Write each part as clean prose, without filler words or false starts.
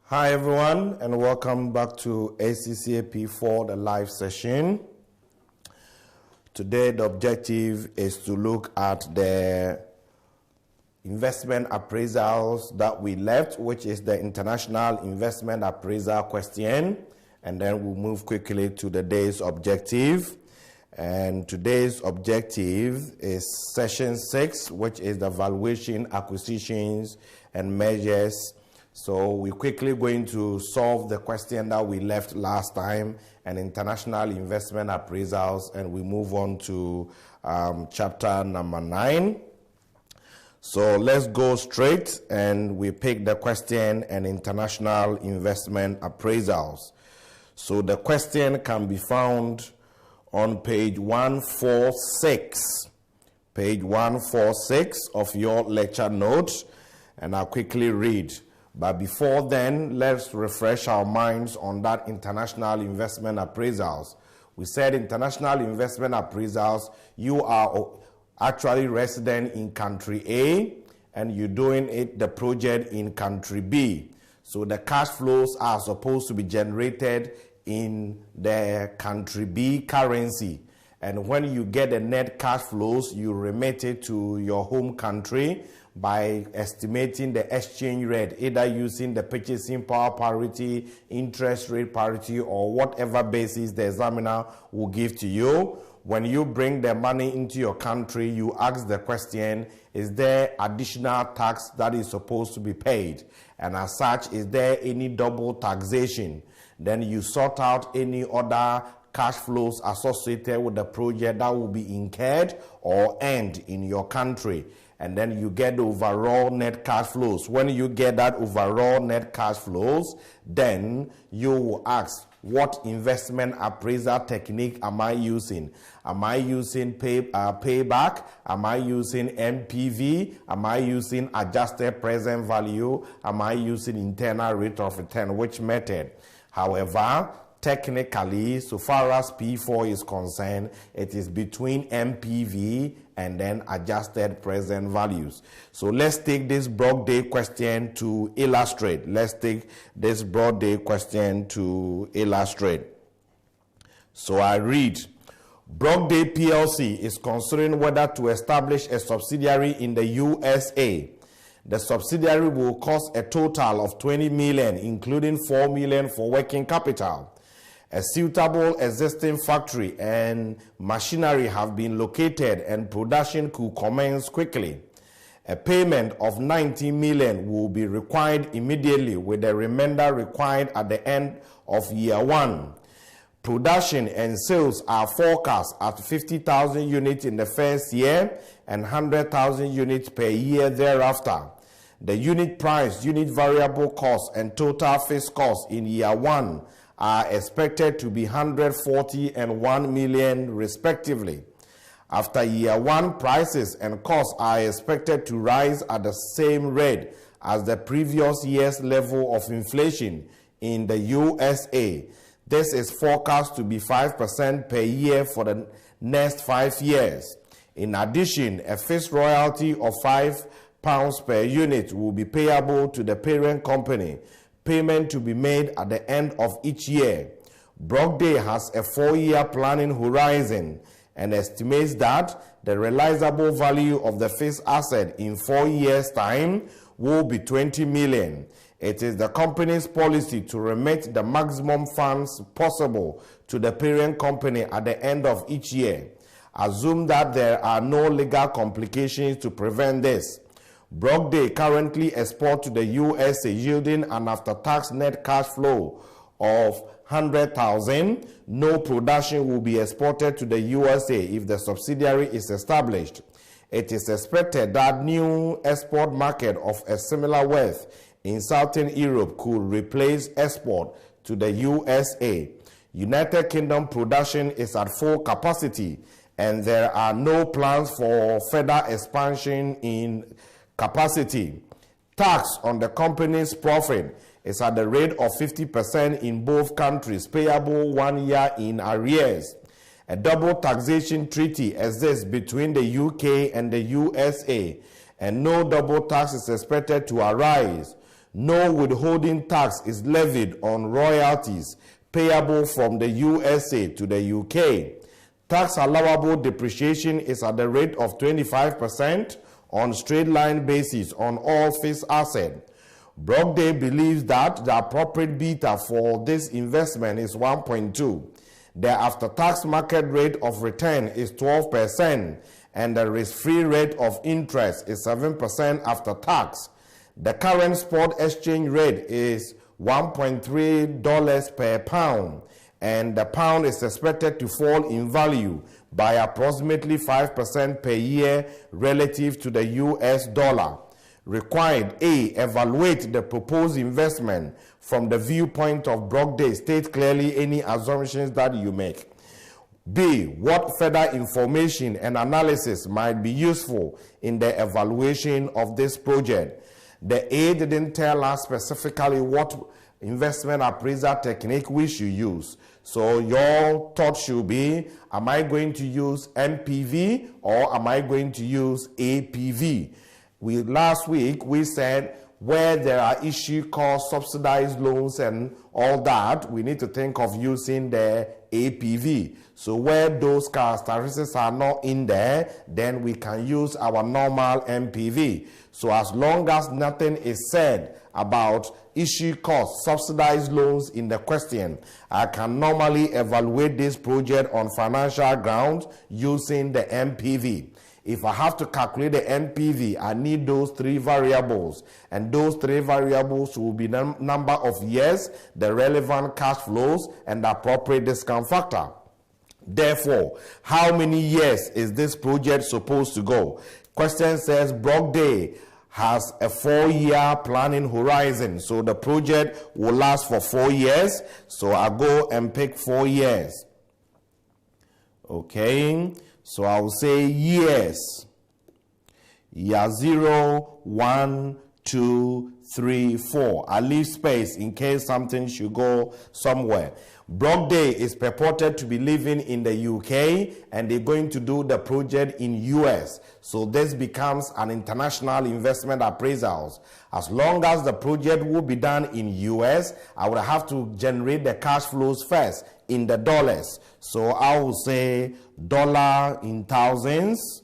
Hi everyone, and welcome back to ACCAP4, the live session. Today the objective is to look at the investment appraisals that we left, which is the international investment appraisal question, and then we'll move quickly to the day's objective. And today's objective is session 6, which is the valuation, acquisitions, and measures. So we're quickly going to solve the question that we left last time, and international investment appraisals, and we move on to chapter number 9. So let's go straight, and we pick the question and international investment appraisals. So the question can be found on page 146, page 146 of your lecture notes, and I'll quickly read. But before then, let's refresh our minds on that international investment appraisals. We said international investment appraisals, you are actually resident in country A, and you're doing the project in country B. So the cash flows are supposed to be generated in the country B currency. And when you get the net cash flows, you remit it to your home country by estimating the exchange rate, either using the purchasing power parity, interest rate parity, or whatever basis the examiner will give to you. When you bring the money into your country, you ask the question, is there additional tax that is supposed to be paid? And as such, is there any double taxation? Then you sort out any other cash flows associated with the project that will be incurred or earned in your country. And then you get the overall net cash flows. When you get that overall net cash flows, then you will ask, what investment appraisal technique am I using? Am I using payback? Am I using NPV? Am I using adjusted present value? Am I using internal rate of return? Which method? However, technically, so far as P4 is concerned, it is between NPV and then adjusted present values. So let's take this Brogday question to illustrate. Let's take this Brogday question to illustrate. So I read, Brogday PLC is considering whether to establish a subsidiary in the USA. The subsidiary will cost a total of $20 million, including $4 million for working capital. A suitable existing factory and machinery have been located and production could commence quickly. A payment of $19 million will be required immediately, with the remainder required at the end of year 1. Production and sales are forecast at 50,000 units in the first year and 100,000 units per year thereafter. The unit price, unit variable cost, and total fixed cost in year 1 are expected to be 140 and 1 million respectively. After year 1, prices and costs are expected to rise at the same rate as the previous year's level of inflation in the USA. This is forecast to be 5% per year for the next 5 years. In addition, a fixed royalty of £5 per unit will be payable to the parent company, payment to be made at the end of each year. Brogday has a 4-year planning horizon and estimates that the realizable value of the fixed asset in 4 years' time will be $20 million. It is the company's policy to remit the maximum funds possible to the parent company at the end of each year. Assume that there are no legal complications to prevent this. Brogday currently exports to the USA, yielding an after-tax net cash flow of 100,000. No production will be exported to the USA if the subsidiary is established. It is expected that new export market of a similar worth in Southern Europe could replace export to the USA. United Kingdom production is at full capacity, and there are no plans for further expansion in capacity. Tax on the company's profit is at the rate of 50% in both countries, payable 1 year in arrears. A double taxation treaty exists between the UK and the USA, and no double tax is expected to arise. No withholding tax is levied on royalties payable from the USA to the UK. Tax allowable depreciation is at the rate of 25% on straight line basis on all fixed assets. Brogdale believes that the appropriate beta for this investment is 1.2. The after-tax market rate of return is 12%, and the risk-free rate of interest is 7% after tax. The current spot exchange rate is $1.3 per pound, and the pound is expected to fall in value by approximately 5% per year relative to the US dollar. Required: A. Evaluate the proposed investment from the viewpoint of Brogdale. State clearly any assumptions that you make. B. What further information and analysis might be useful in the evaluation of this project? The A didn't tell us specifically what investment appraiser technique we should use. So your thought should be, am I going to use MPV or am I going to use APV? Last week we said where there are issues called subsidized loans and all that, we need to think of using the APV. So where those characteristics are not in there, then we can use our normal MPV. So as long as nothing is said about issue cost, subsidized loans in the question, I can normally evaluate this project on financial grounds using the MPV. If I have to calculate the NPV, I need those three variables, and those three variables will be the number of years, the relevant cash flows, and the appropriate discount factor. Therefore, how many years is this project supposed to go? Question says Brogdale has a 4-year planning horizon, so the project will last for 4 years. So I go and pick 4 years. Okay. So I will say years. Year 0, 1, 2, 3, 4. I leave space in case something should go somewhere. Brogdale is purported to be living in the UK and they're going to do the project in US. So this becomes an international investment appraisal. As long as the project will be done in US, I would have to generate the cash flows first in the dollars. So I will say dollar in thousands.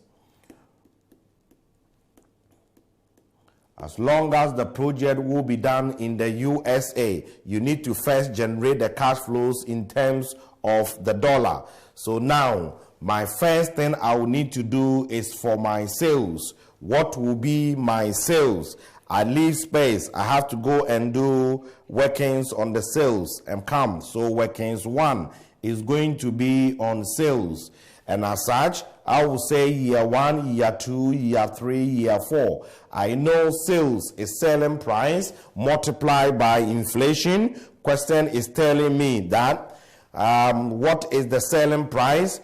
As long as the project will be done in the USA, you need to first generate the cash flows in terms of the dollar. So now, my first thing I will need to do is for my sales. What will be my sales? I leave space. I have to go and do workings on the sales and come. So workings 1 is going to be on sales. And as such, I will say year 1, year 2, year 3, year 4. I know sales is selling price multiplied by inflation. Question is telling me that what is the selling price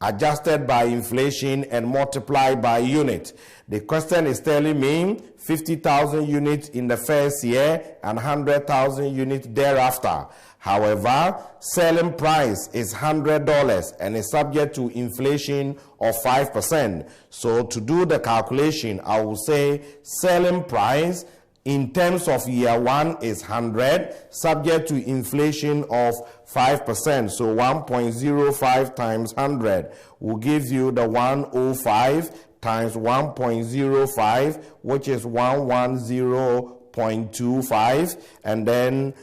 adjusted by inflation and multiplied by unit. The question is telling me 50,000 units in the first year and 100,000 units thereafter. However, selling price is $100 and is subject to inflation of 5%. So to do the calculation, I will say selling price in terms of year 1 is 100, subject to inflation of 5%. So 1.05 times 100 will give you the 105 times 1.05, which is 110.25, and then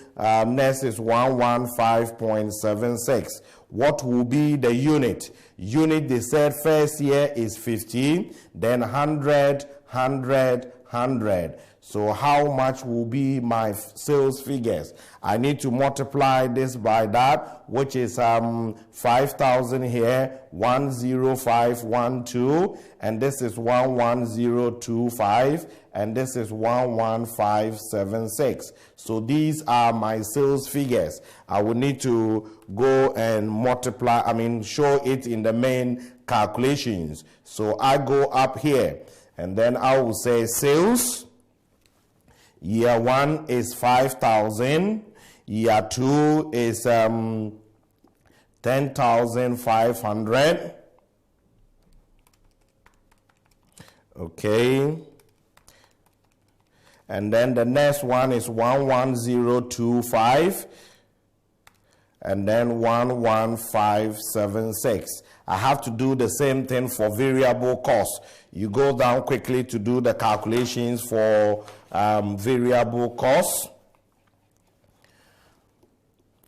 next is 115.76. What will be the unit? Unit, they said first year is 50, then 100, 100, 100. So how much will be my sales figures? I need to multiply this by that, which is 5,000 here, 10512, and this is 11025, and this is 11576. So these are my sales figures. I will need to go and multiply, show it in the main calculations. So I go up here, and then I will say sales. Year 1 is 5,000. Year 2 is 10,500. Okay. And then the next one is 11025. And then 11576. I have to do the same thing for variable cost. You go down quickly to do the calculations for variable costs.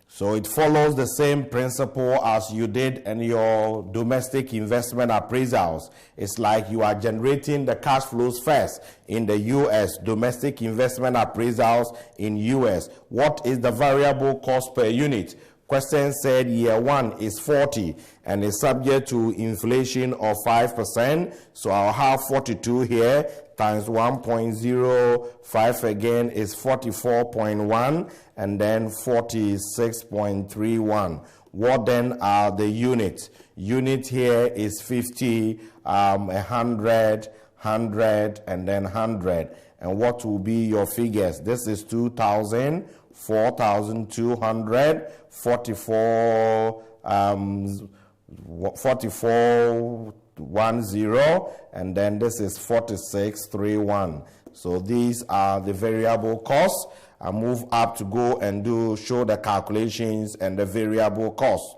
So it follows the same principle as you did in your domestic investment appraisals. It's like you are generating the cash flows first in the U.S., domestic investment appraisals in U.S. What is the variable cost per unit? Question said year one is 40 and is subject to inflation of 5%. So I'll have 42 here times 1.05 again is 44.1 and then 46.31. What then are the units? Unit here is 50, 100, 100 and then 100. And what will be your figures? This is 2,000. 4,200, 44, 4410, and then this is 4631. So these are the variable costs. I move up to go and show the calculations and the variable costs.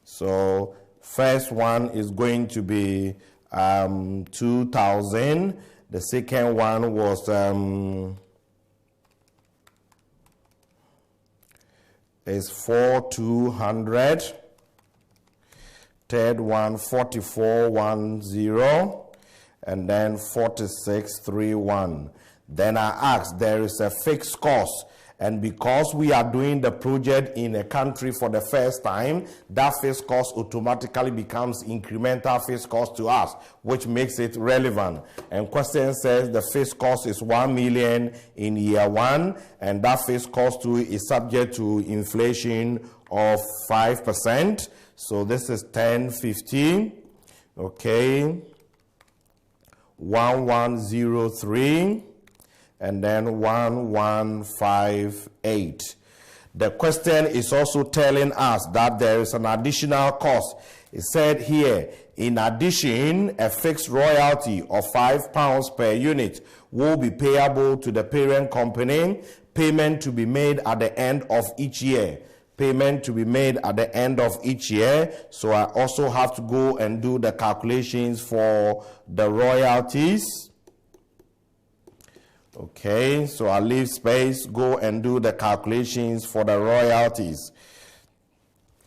So first one is going to be 2,000. The second one was is 4,200. Third one 4410 and then 4631. Then I asked, there is a fixed cost, and because we are doing the project in a country for the first time, that fixed cost automatically becomes incremental fixed cost to us, which makes it relevant. And question says the fixed cost is 1 million in year one, and that fixed cost too is subject to inflation of 5%. So this is 1050. Okay. 1103. And then 1158. The question is also telling us that there is an additional cost. It said here, in addition, a fixed royalty of £5 per unit will be payable to the parent company, payment to be made at the end of each year. Payment to be made at the end of each year. So I also have to go and do the calculations for the royalties. Okay, so I leave space, go and do the calculations for the royalties.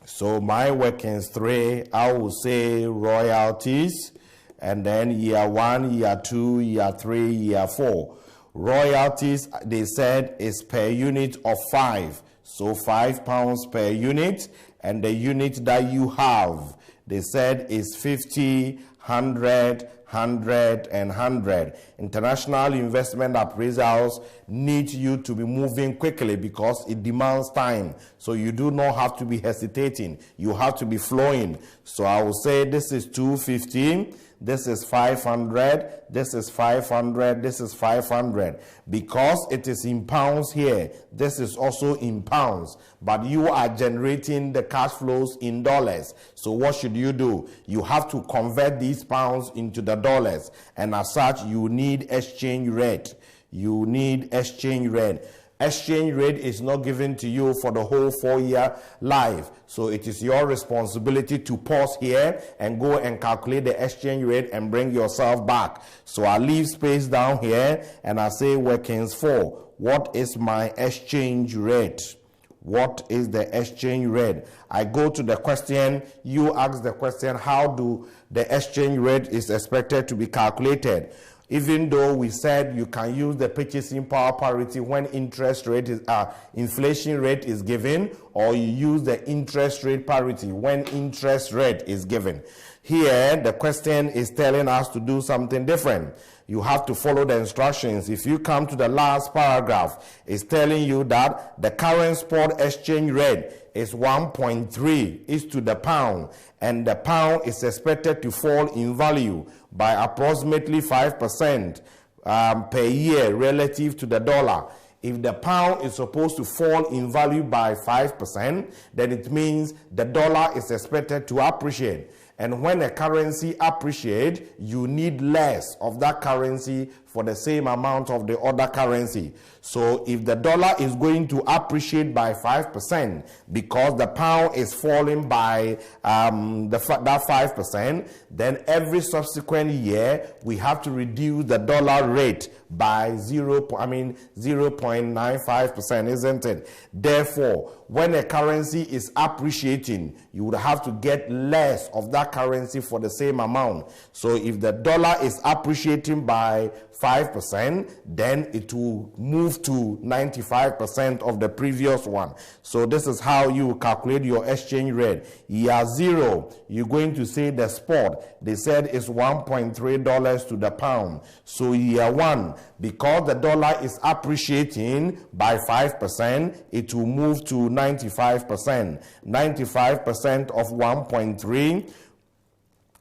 So my workings 3, I will say royalties, and then year 1, year 2, year 3, year 4. Royalties, they said, is per unit of 5. So £5 per unit, and the unit that you have, they said, is 50, 100, 100 and 100. International investment appraisals need you to be moving quickly because it demands time. So you do not have to be hesitating. You have to be flowing. So I will say this is 250. This is 500, this is 500, this is 500. Because it is in pounds here, this is also in pounds. But you are generating the cash flows in dollars. So what should you do? You have to convert these pounds into the dollars. And as such, you need exchange rate. You need exchange rate. Exchange rate is not given to you for the whole 4-year life. So it is your responsibility to pause here and go and calculate the exchange rate and bring yourself back. So I leave space down here and I say workings 4. What is my exchange rate? What is the exchange rate? I go to the question, you ask the question, how do the exchange rate is expected to be calculated? Even though we said you can use the purchasing power parity when interest rate is inflation rate is given, or you use the interest rate parity when interest rate is given. Here, the question is telling us to do something different. You have to follow the instructions. If you come to the last paragraph, it's telling you that the current spot exchange rate is 1.3 is to the pound, and the pound is expected to fall in value by approximately 5% per year relative to the dollar. If the pound is supposed to fall in value by 5%, then it means the dollar is expected to appreciate. And when a currency appreciates, you need less of that currency for the same amount of the other currency. So if the dollar is going to appreciate by 5% because the pound is falling by that 5%, then every subsequent year we have to reduce the dollar rate by 0.95%, isn't it? Therefore, when a currency is appreciating, you would have to get less of that currency for the same amount. So if the dollar is appreciating by 5%, then it will move to 95% of the previous one. So this is how you calculate your exchange rate. Year 0, you're going to say the spot. They said it's $1.3 to the pound. So year 1, because the dollar is appreciating by 5%, it will move to 95%. 95% of 1.3.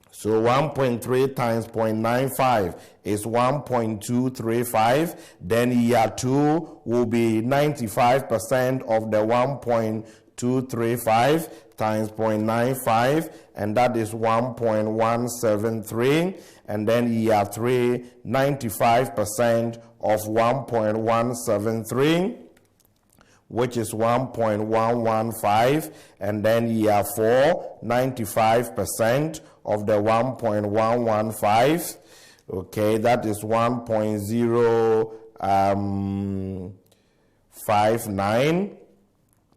So 1.3 times 0.95 is 1.235. Then year 2 will be 95% of the 1.235 times 0.95, and that is 1.173. And then year 3, 95% of 1.173, which is 1.115. And then year 4, 95% of the 1.115, okay, that is 1.059,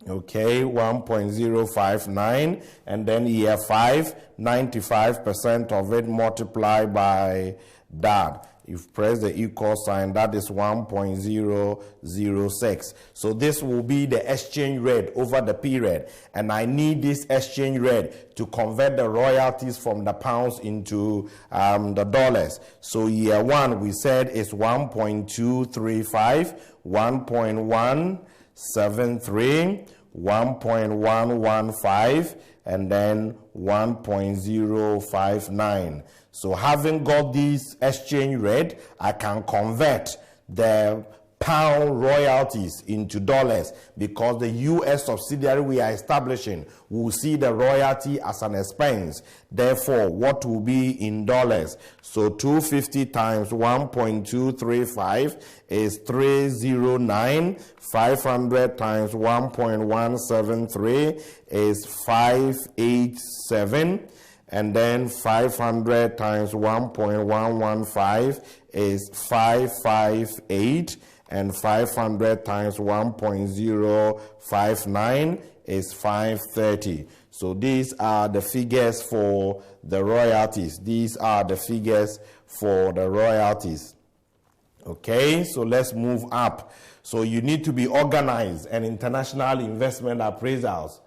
okay, 1.059, and then year 5, 95% of it multiplied by that. You press the equal sign, that is 1.006. So this will be the exchange rate over the period. And I need this exchange rate to convert the royalties from the pounds into the dollars. So year 1, we said is 1.235, 1.173, 1.115, and then 1.059. So having got this exchange rate, I can convert the pound royalties into dollars, because the U.S. subsidiary we are establishing will see the royalty as an expense. Therefore, what will be in dollars? So 250 times 1.235 is 309. 500 times 1.173 is 587. And then 500 times 1.115 is 558. And 500 times 1.059 is 530. So these are the figures for the royalties. These are the figures for the royalties. Okay, so let's move up. So you need to be organized and international investment appraisals.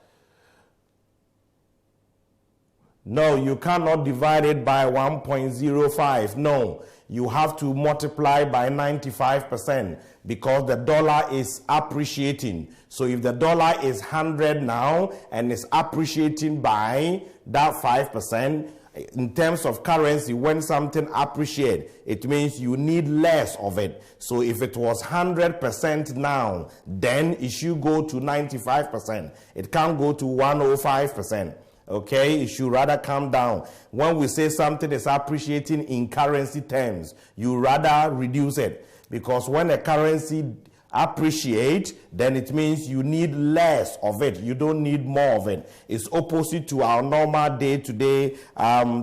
No, you cannot divide it by 1.05. No, you have to multiply by 95%, because the dollar is appreciating. So if the dollar is 100 now and is appreciating by that 5%, in terms of currency, when something appreciates, it means you need less of it. So if it was 100% now, then it should go to 95%. It can't go to 105%. Okay, it should rather come down. When we say something is appreciating in currency terms, you rather reduce it, because when a currency appreciates, then it means you need less of it. You don't need more of it. It's opposite to our normal day-to-day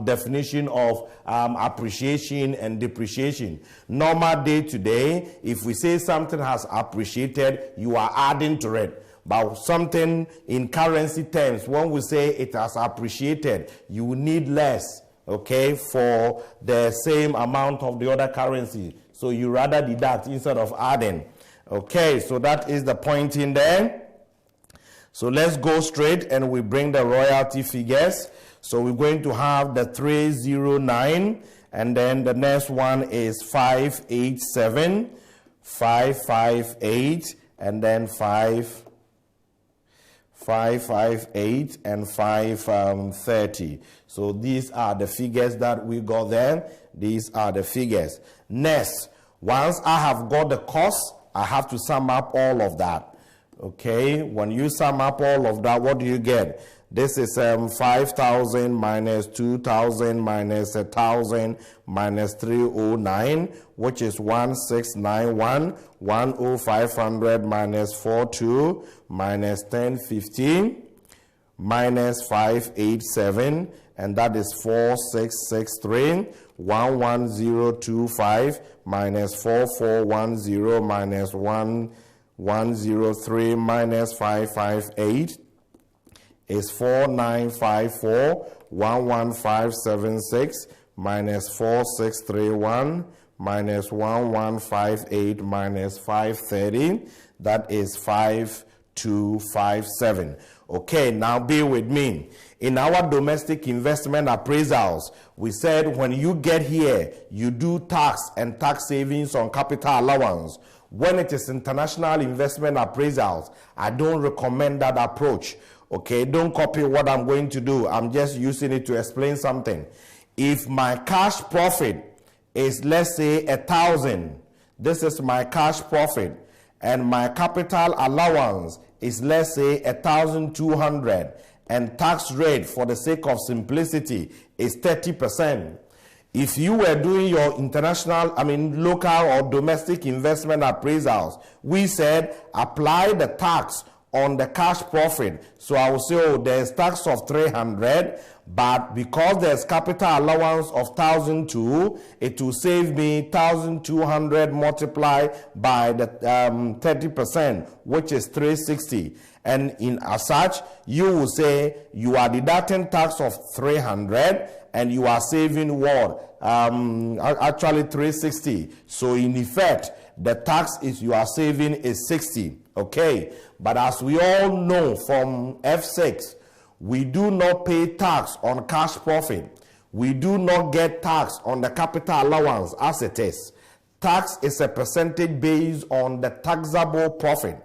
definition of appreciation and depreciation. Normal day-to-day, if we say something has appreciated, you are adding to it. But something in currency terms, when we say it has appreciated, you need less, okay, for the same amount of the other currency. So you rather deduct instead of adding. Okay, so that is the point in there. So let's go straight and we bring the royalty figures. So we're going to have the 309, and then the next one is 587, 558, and then 558 and 530. So these are the figures that we got there. These are the figures. Next, once I have got the cost, I have to sum up all of that. Okay, when you sum up all of that, what do you get? This is 5,000 minus 2,000 minus 1,000 minus 309, which is 1691. 10500 minus 42 minus 1015 minus 587, and that is 4663. 11025 minus 4410 minus 1103 minus 558 is 4954. 11576 minus 4631 minus 1158 minus 530, that is 5257. Okay, now be with me. In our domestic investment appraisals, we said when you get here, you do tax and tax savings on capital allowance. When it is international investment appraisals, I don't recommend that approach. Okay, don't copy what I'm going to do. I'm just using it to explain something. If my cash profit is, let's say, 1,000, this is my cash profit, and my capital allowance is, let's say, 1,200, and tax rate, for the sake of simplicity, is 30%. If you were doing your local or domestic investment appraisals, we said apply the tax on the cash profit. So I will say, oh, there's tax of 300, but because there's capital allowance of 1,002, it will save me 1,200 multiplied by the 30%, which is 360. And as such, you will say you are deducting tax of 300 and you are saving what? Actually 360. So in effect, the tax you are saving is 60. Okay, but as we all know from F6, we do not pay tax on cash profit. We do not get tax on the capital allowance as it is. Tax is a percentage based on the taxable profit.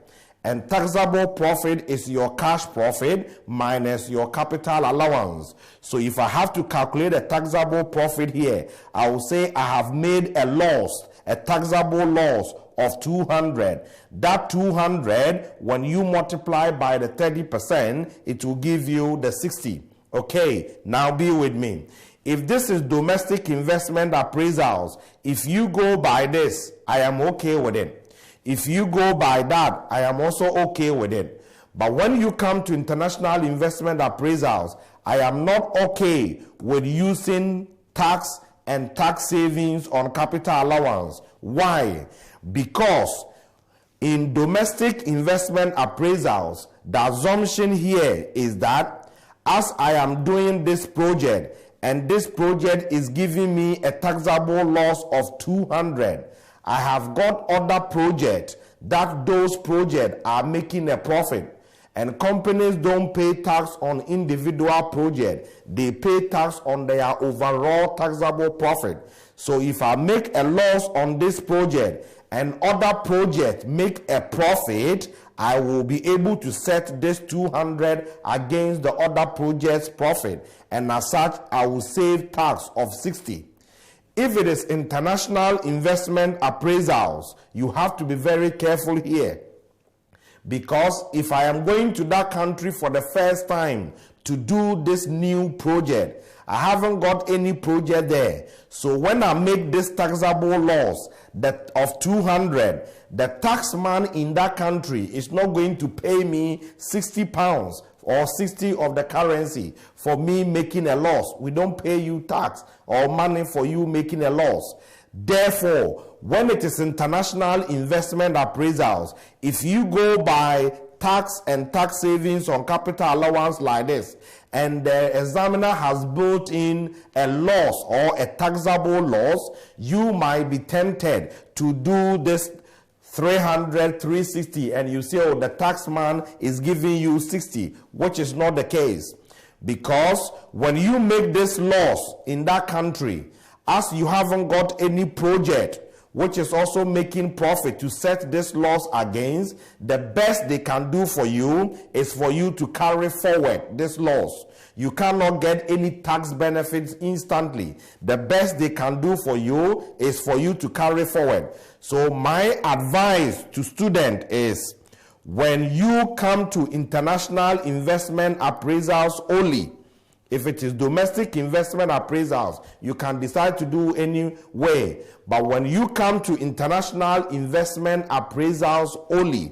And taxable profit is your cash profit minus your capital allowance. So if I have to calculate a taxable profit here, I will say I have made a loss, a taxable loss of 200. That 200, when you multiply by the 30%, it will give you the 60. Okay, now be with me. If this is domestic investment appraisals, if you go by this, I am okay with it. If you go by that, I am also okay with it. But when you come to international investment appraisals, I am not okay with using tax and tax savings on capital allowance. Why? Because in domestic investment appraisals, the assumption here is that as I am doing this project, and this project is giving me a taxable loss of 200, I have got other projects that those projects are making a profit. And companies don't pay tax on individual projects. They pay tax on their overall taxable profit. So if I make a loss on this project and other projects make a profit, I will be able to set this 200 against the other project's profit. And as such, I will save tax of 60. If it is international investment appraisals, you have to be very careful here. Because if I am going to that country for the first time to do this new project, I haven't got any project there. So when I make this taxable loss of 200, the taxman in that country is not going to pay me 60 pounds or 60 of the currency for me making a loss. We don't pay you tax or money for you making a loss. Therefore, when it is international investment appraisals, if you go by tax and tax savings on capital allowance like this, and the examiner has built in a loss or a taxable loss, you might be tempted to do this 300, 360, and you say, oh, the taxman is giving you 60, which is not the case. Because when you make this loss in that country, as you haven't got any project which is also making profit to set this loss against, the best they can do for you is for you to carry forward this loss. You cannot get any tax benefits instantly. The best they can do for you is for you to carry forward. So my advice to students is, when you come to international investment appraisals only, if it is domestic investment appraisals, you can decide to do any way. But when you come to international investment appraisals only,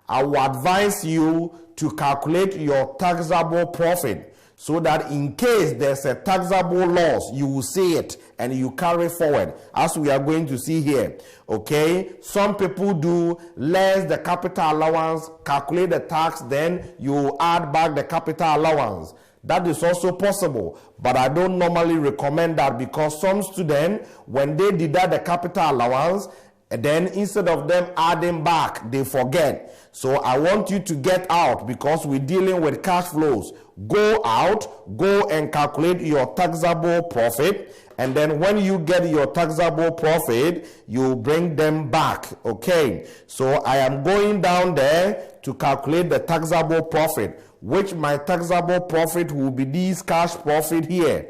I will advise you to calculate your taxable profit, so that in case there's a taxable loss, you will see it and you carry forward, as we are going to see here. Okay, some people do less the capital allowance, calculate the tax, then you add back the capital allowance. That is also possible, but I don't normally recommend that, because some students, when they deduct the capital allowance, then instead of them adding back, they forget. So I want you to get out, because we're dealing with cash flows. Go out, go and calculate your taxable profit, and then when you get your taxable profit, you bring them back. Okay, so I am going down there to calculate the taxable profit, which my taxable profit will be this cash profit here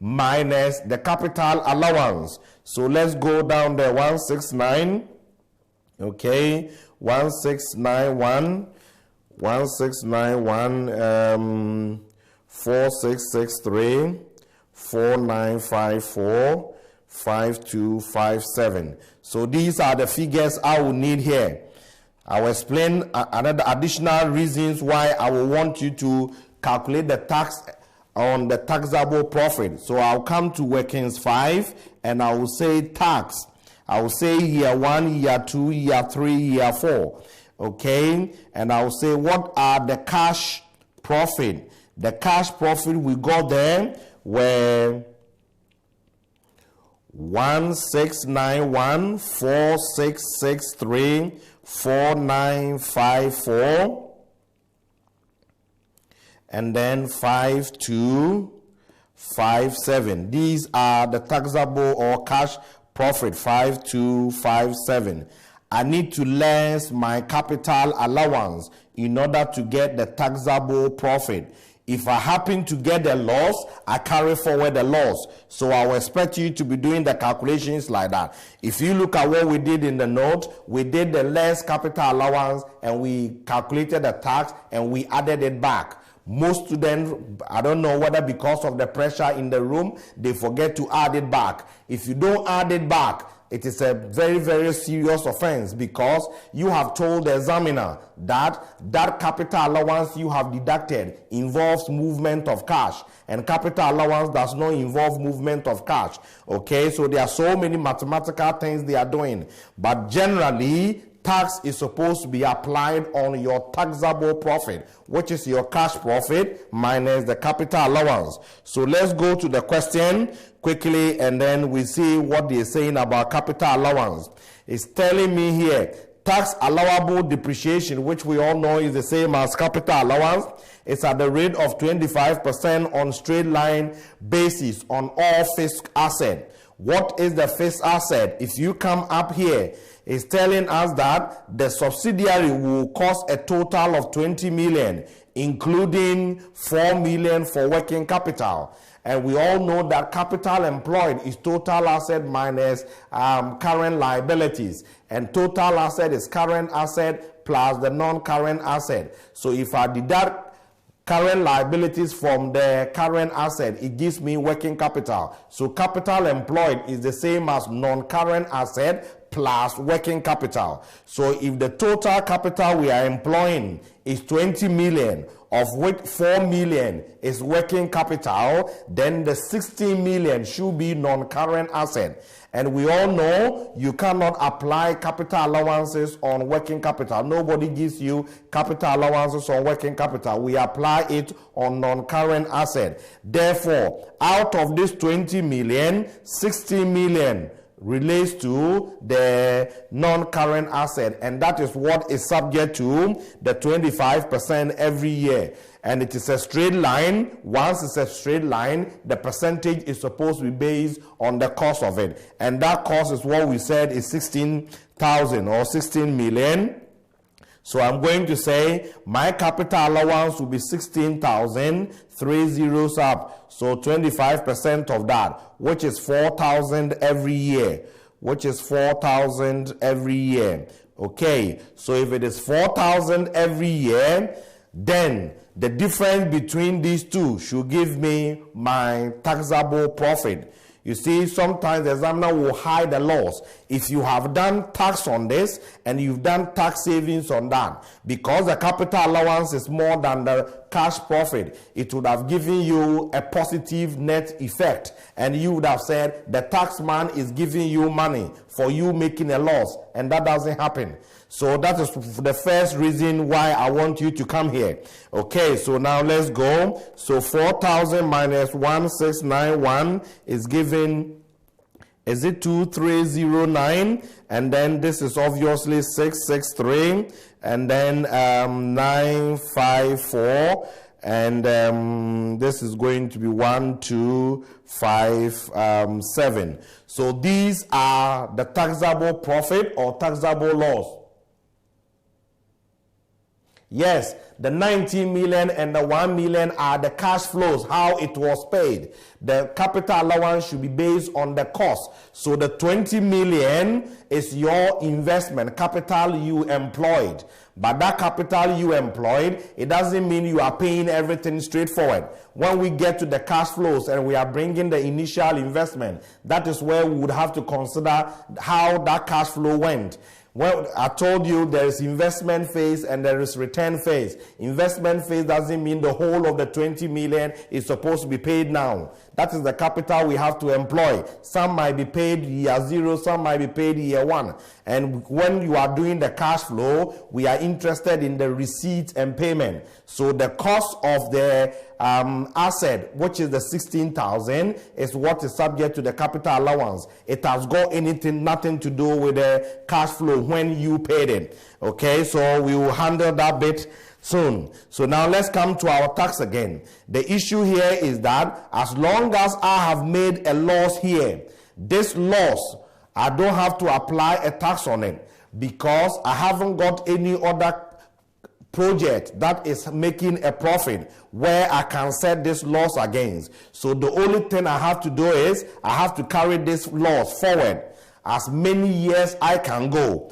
minus the capital allowance. So let's go down there. 169, okay, 1691, 4663, 4954, 5257. So these are the figures I will need here. I will explain another additional reasons why I will want you to calculate the tax on the taxable profit. So I'll come to workings 5 and I will say tax. I will say year 1, year 2, year 3, year 4. Okay, and I will say what are the cash profit. The cash profit we got there were 1691, 4663, 4954, and then 5257. These are the taxable or cash profit. 5257. I need to less my capital allowance in order to get the taxable profit. If I happen to get a loss, I carry forward the loss. So I will expect you to be doing the calculations like that. If you look at what we did in the note, we did the less capital allowance and we calculated the tax and we added it back. Most students, I don't know whether because of the pressure in the room, they forget to add it back. If you don't add it back, it is a very, very serious offense, because you have told the examiner that that capital allowance you have deducted involves movement of cash, and capital allowance does not involve movement of cash. Okay, so there are so many mathematical things they are doing, but generally tax is supposed to be applied on your taxable profit, which is your cash profit minus the capital allowance. So let's go to the question quickly and then we see what they're saying about capital allowance. It's telling me here, tax allowable depreciation, which we all know is the same as capital allowance. It's at the rate of 25% on straight line basis on all fixed asset. What is the fixed asset? If you come up here, it's telling us that the subsidiary will cost a total of 20 million, including 4 million for working capital. And we all know that capital employed is total asset minus current liabilities. And total asset is current asset plus the non-current asset. So if I deduct current liabilities from the current asset, it gives me working capital. So capital employed is the same as non-current asset plus working capital. So if the total capital we are employing is 20 million, of which 4 million is working capital, then the 16 million should be non-current asset. And we all know you cannot apply capital allowances on working capital. Nobody gives you capital allowances on working capital. We apply it on non-current asset. Therefore, out of this 20 million, 16 million relates to the non-current asset, and that is what is subject to the 25% every year. And it is a straight line. Once it's a straight line, the percentage is supposed to be based on the cost of it, and that cost is what we said is 16,000 or 16 million. So I'm going to say my capital allowance will be 16,000, 3 zeros up. So 25% of that, which is 4,000 every year, which is 4,000 every year. Okay, so if it is 4,000 every year, then the difference between these two should give me my taxable profit. You see, sometimes the examiner will hide the loss. If you have done tax on this and you've done tax savings on that, because the capital allowance is more than the cash profit, it would have given you a positive net effect. And you would have said the tax man is giving you money for you making a loss. And that doesn't happen. So that is the first reason why I want you to come here. Okay, so now let's go. So 4,000 minus 1691 is given, is it 2309? And then this is obviously 663. And then 954. And this is going to be 1257. So these are the taxable profit or taxable loss. Yes, the 19 million and the 1 million are the cash flows, how it was paid. The capital allowance should be based on the cost. So the 20 million is your investment, capital you employed. But that capital you employed, it doesn't mean you are paying everything straightforward. When we get to the cash flows and we are bringing the initial investment, that is where we would have to consider how that cash flow went. Well, I told you there is investment phase and there is return phase. Investment phase doesn't mean the whole of the 20 million is supposed to be paid now. That is the capital we have to employ. Some might be paid year 0, some might be paid year 1. And when you are doing the cash flow, we are interested in the receipt and payment. So the cost of the asset, which is the 16,000, is what is subject to the capital allowance. It has got nothing to do with the cash flow when you paid it. Okay, so we will handle that bit soon. So now let's come to our tax again. The issue here is that as long as I have made a loss here, this loss, I don't have to apply a tax on it because I haven't got any other project that is making a profit where I can set this loss against. So the only thing I have to do is I have to carry this loss forward as many years I can go.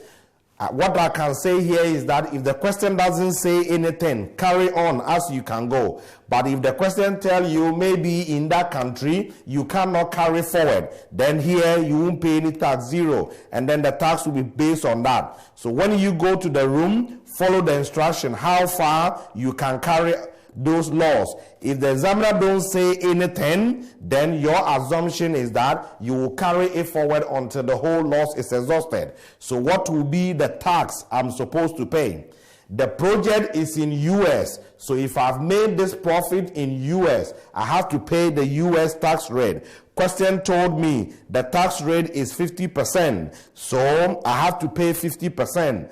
What I can say here is that if the question doesn't say anything, carry on as you can go. But if the question tells you maybe in that country you cannot carry forward, then here you won't pay any tax, 0. And then the tax will be based on that. So when you go to the room, follow the instruction how far you can carry those laws. If the examiner don't say anything, then your assumption is that you will carry it forward until the whole loss is exhausted. So what will be the tax I'm supposed to pay? The project is in US, so if I've made this profit in US, I have to pay the US tax rate. Question told me the tax rate is 50%, so I have to pay 50%.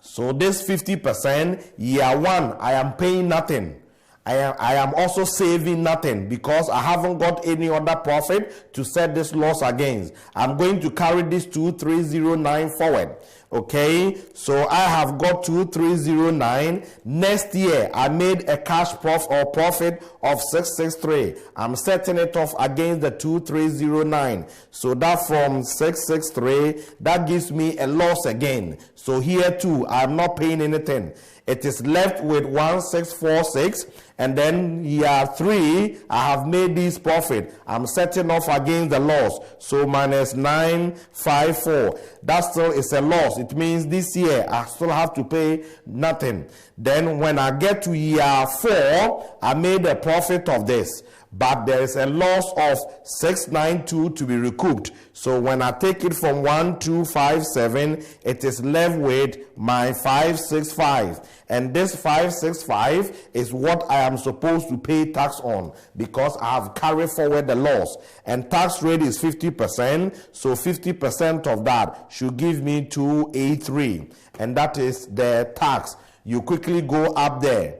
So this 50%, year 1, I am paying nothing. I am also saving nothing because I haven't got any other profit to set this loss against. I'm going to carry this 2309 forward. Okay, so I have got 2309. Next year, I made a cash profit of 663. I'm setting it off against the 2309. So that from 663, that gives me a loss again. So here too, I'm not paying anything. It is left with 1646, and then year 3, I have made this profit. I'm setting off against the loss. So minus 954. That still is a loss. It means this year I still have to pay nothing. Then when I get to year 4, I made a profit of this. But there is a loss of 692 to be recouped. So when I take it from 1257, it is left with my 565. And this 565 is what I am supposed to pay tax on because I have carried forward the loss. And tax rate is 50%. So 50% of that should give me 283. And that is the tax. You quickly go up there.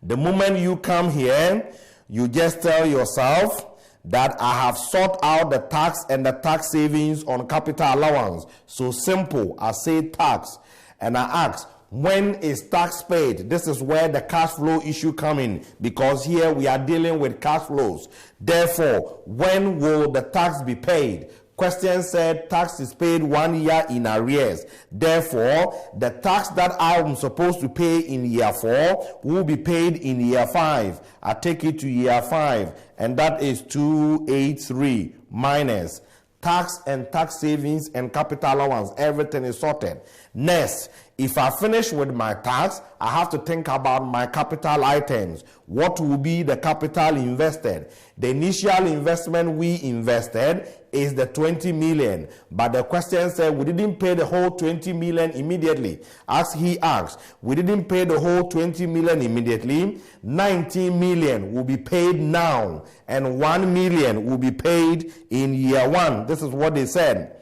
The moment you come here, you just tell yourself that I have sought out the tax and the tax savings on capital allowance. So simple, I say tax and I ask, when is tax paid? This is where the cash flow issue come in because here we are dealing with cash flows. Therefore, when will the tax be paid? Question said tax is paid 1 year in arrears. Therefore, the tax that I am supposed to pay in year 4 will be paid in year 5. I take it to year 5, and that is 283 minus tax and tax savings and capital allowance. Everything is sorted. Next, if I finish with my tax, I have to think about my capital items. What will be the capital invested? The initial investment we invested is the 20 million, but the question said we didn't pay the whole 20 million immediately. As he asked, we didn't pay the whole 20 million immediately. 19 million will be paid now, and 1 million will be paid in year 1. This is what they said.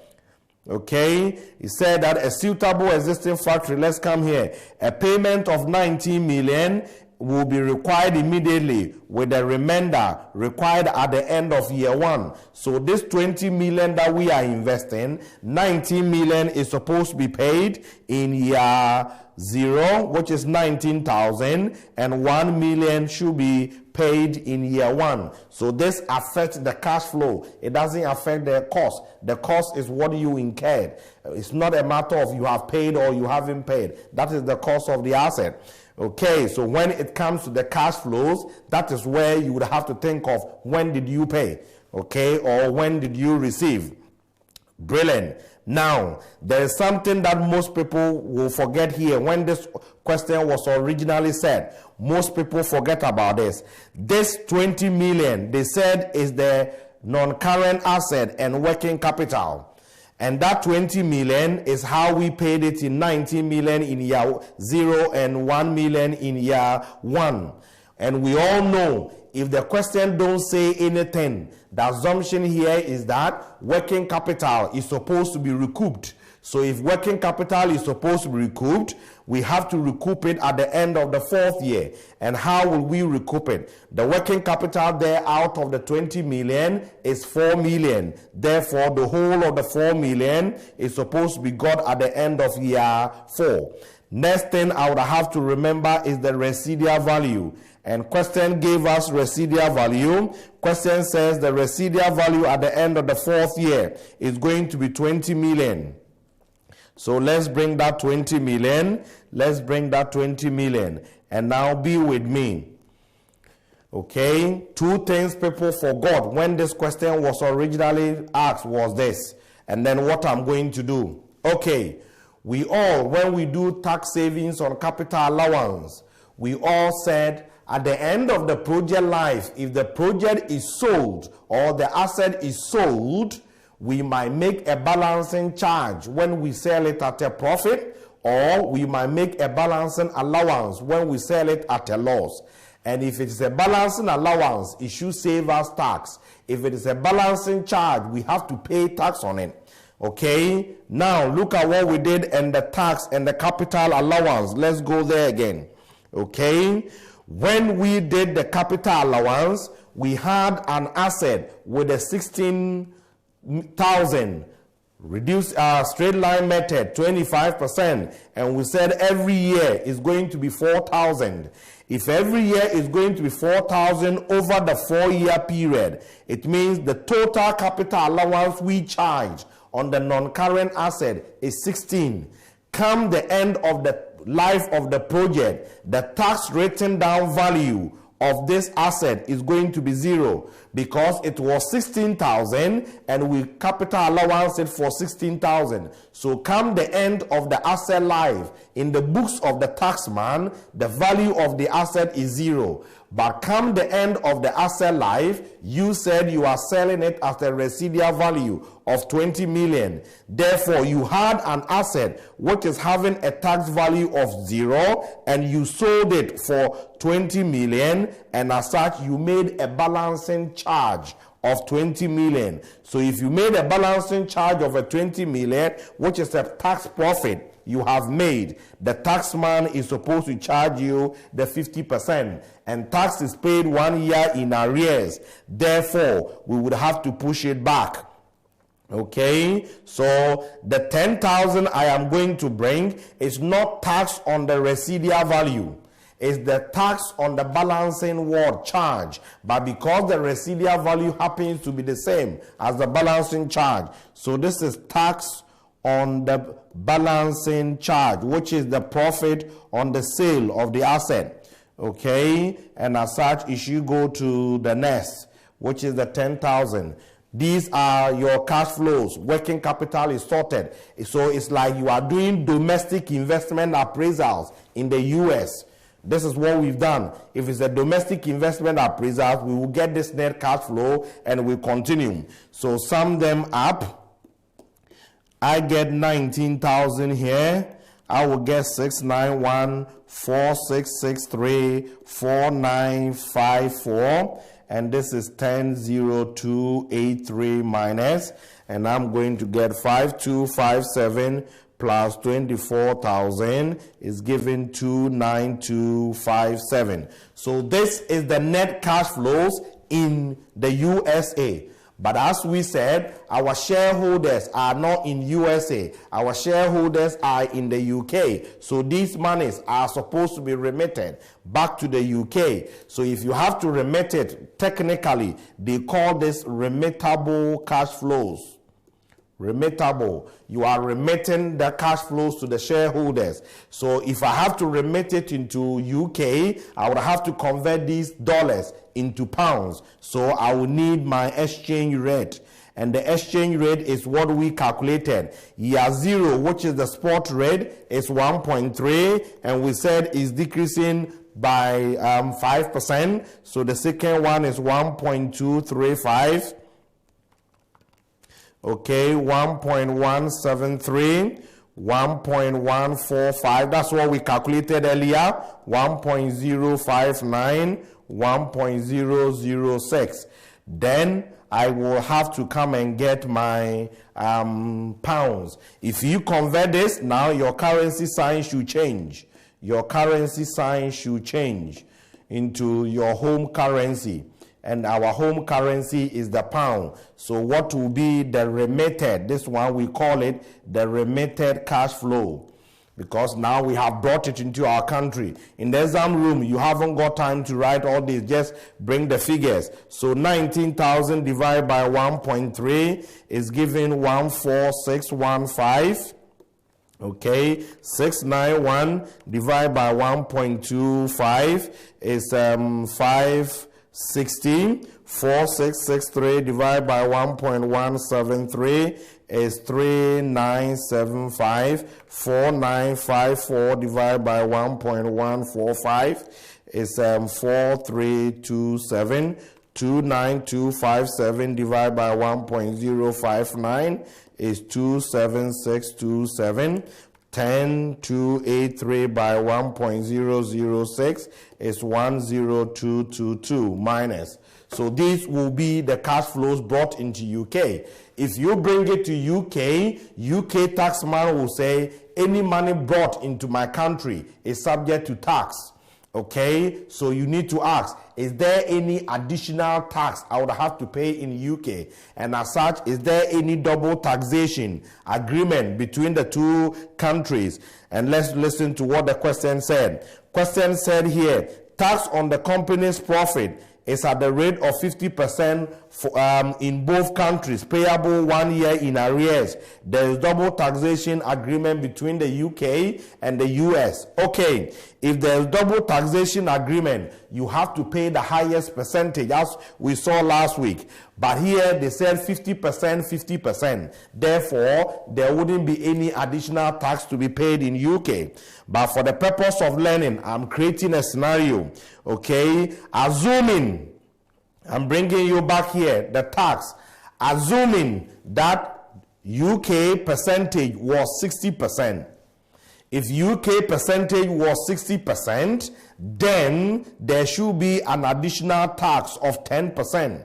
Okay, he said that a suitable existing factory, let's come here, a payment of 19 million will be required immediately, with the remainder required at the end of year 1. So this 20 million that we are investing, 19 million is supposed to be paid in year 0, which is 19,000, and 1 million should be paid in year 1. So this affects the cash flow. It doesn't affect the cost. The cost is what you incurred. It's not a matter of you have paid or you haven't paid. That is the cost of the asset. Okay, so when it comes to the cash flows, that is where you would have to think of when did you pay, okay, or when did you receive. Brilliant. Now, there is something that most people will forget here. When this question was originally said, most people forget about this. This 20 million, they said, is the non-current asset and working capital. And that 20 million is how we paid it in 19 million in year 0 and 1 million in year 1. And we all know, if the question don't say anything, the assumption here is that working capital is supposed to be recouped. So if working capital is supposed to be recouped, we have to recoup it at the end of the 4th year. And how will we recoup it? The working capital there out of the 20 million is 4 million. Therefore, the whole of the 4 million is supposed to be got at the end of year 4. Next thing I would have to remember is the residual value. And question gave us residual value. Question says the residual value at the end of the 4th year is going to be 20 million. So let's bring that 20 million. Let's bring that 20 million. And now be with me. Okay, 2 things people forgot when this question was originally asked was this. And then what I'm going to do. Okay, we all, when we do tax savings on capital allowance, we all said at the end of the project life, if the project is sold or the asset is sold, we might make a balancing charge when we sell it at a profit, or we might make a balancing allowance when we sell it at a loss. And if it is a balancing allowance, it should save us tax. If it is a balancing charge, we have to pay tax on it. Okay, now look at what we did and the tax and the capital allowance. Let's go there again. Okay, when we did the capital allowance, we had an asset with a 16,000, reduce straight line method 25%, and we said every year is going to be 4,000. If every year is going to be 4,000 over the 4-year period, it means the total capital allowance we charge on the non-current asset is 16. Come the end of the life of the project, the tax written down value of this asset is going to be 0, because it was 16,000 and we capital allowance it for 16,000. So come the end of the asset life, in the books of the taxman, the value of the asset is 0. But come the end of the asset life, you said you are selling it at a residual value of 20 million. Therefore, you had an asset which is having a tax value of 0, and you sold it for 20 million, and as such, you made a balancing charge of 20 million. So if you made a balancing charge of a 20 million, which is a tax profit you have made, the taxman is supposed to charge you the 50%, and tax is paid 1 year in arrears. Therefore, we would have to push it back. Okay, so the 10,000 I am going to bring is not taxed on the residual value. is the tax on the balancing ward charge, but because the residual value happens to be the same as the balancing charge, so this is tax on the balancing charge, which is the profit on the sale of the asset. Okay, and as such, it should go to the next, which is the 10,000. These are your cash flows. Working capital is sorted. So it's like you are doing domestic investment appraisals in the US. This is what we've done. If it's a domestic investment appraisal, we will get this net cash flow and we continue. So sum them up. I get 19,000 here. I will get 69146634954. And this is 100283 minus, and I'm going to get 5257 plus 24,000 is given 29257. So this is the net cash flows in the USA. But as we said, our shareholders are not in USA. Our shareholders are in the UK. So these monies are supposed to be remitted back to the UK. So if you have to remit it, technically, they call this remittable cash flows. Remittable. You are remitting the cash flows to the shareholders. So if I have to remit it into UK, I would have to convert these dollars into pounds. So I will need my exchange rate. And the exchange rate is what we calculated. Year 0, which is the spot rate, is 1.3, and we said is decreasing by 5%. So the second one is 1.235. Okay, 1.173, 1.145, that's what we calculated earlier, 1.059, 1.006. Then I will have to come and get my pounds. If you convert this, now your currency sign should change. Your currency sign should change into your home currency. And our home currency is the pound. So what will be the remitted? This one we call it the remitted cash flow, because now we have brought it into our country. In the exam room, you haven't got time to write all this. Just bring the figures. So 19,000 divided by 1.3 is given 14615. Okay, 691 divided by 1.25 is 560. 4663 divided by 1.173 is 3975. 4954 divided by 1.145 is 4327. 29257 divided by 1.059 is 27627. 10283 by 1.006 is 10222 minus. So these will be the cash flows brought into UK. If you bring it to UK taxman will say any money brought into my country is subject to tax. Okay, so you need to ask, is there any additional tax I would have to pay in UK? And as such, is there any double taxation agreement between the two countries? And let's listen to what the question said. Question said here, tax on the company's profit is at the rate of 50% in both countries, payable 1 year in arrears. There is double taxation agreement between the UK and the US. Okay, if there is double taxation agreement, you have to pay the highest percentage, as we saw last week. But here they said 50%, 50%. Therefore, there wouldn't be any additional tax to be paid in UK. But for the purpose of learning, I'm creating a scenario. Okay, assuming, I'm bringing you back here, the tax, assuming that UK percentage was 60%. If UK percentage was 60%, then there should be an additional tax of 10%.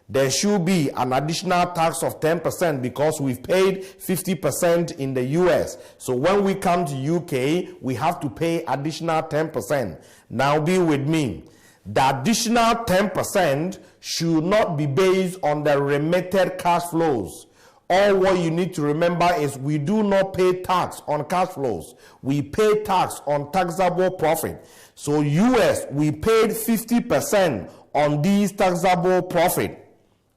There should be an additional tax of 10% because we've paid 50% in the US. So when we come to UK, we have to pay additional 10%. Now be with me. The additional 10% should not be based on the remitted cash flows all what you need to remember is we do not pay tax on cash flows. We pay tax on taxable profit. So US, we paid 50% on these taxable profit.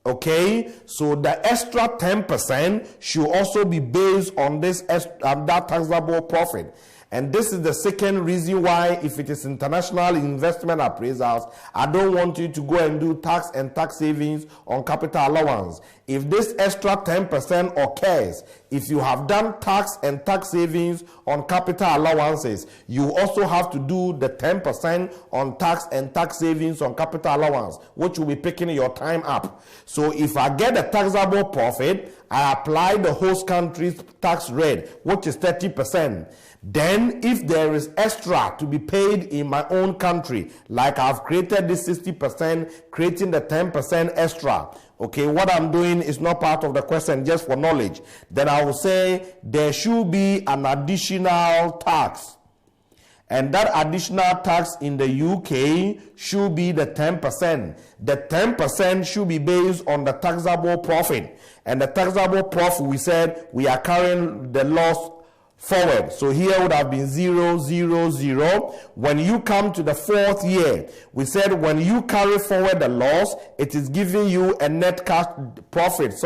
Okay, so the extra 10% should also be based on this that taxable profit. And this is the second reason why, if it is international investment appraisals, I don't want you to go and do tax and tax savings on capital allowance. If this extra 10% occurs, if you have done tax and tax savings on capital allowances, you also have to do the 10% on tax and tax savings on capital allowance, which will be picking your time up. So if I get a taxable profit, I apply the host country's tax rate, which is 30%. Then if there is extra to be paid in my own country, like I've created this 60%, creating the 10% extra, okay, what I'm doing is not part of the question, just for knowledge. Then I will say there should be an additional tax. And that additional tax in the UK should be the 10%. The 10% should be based on the taxable profit. And the taxable profit, we said we are carrying the loss forward. So here would have been 0, 0, 0. When you come to the fourth year, we said when you carry forward the loss, it is giving you a net cash profit,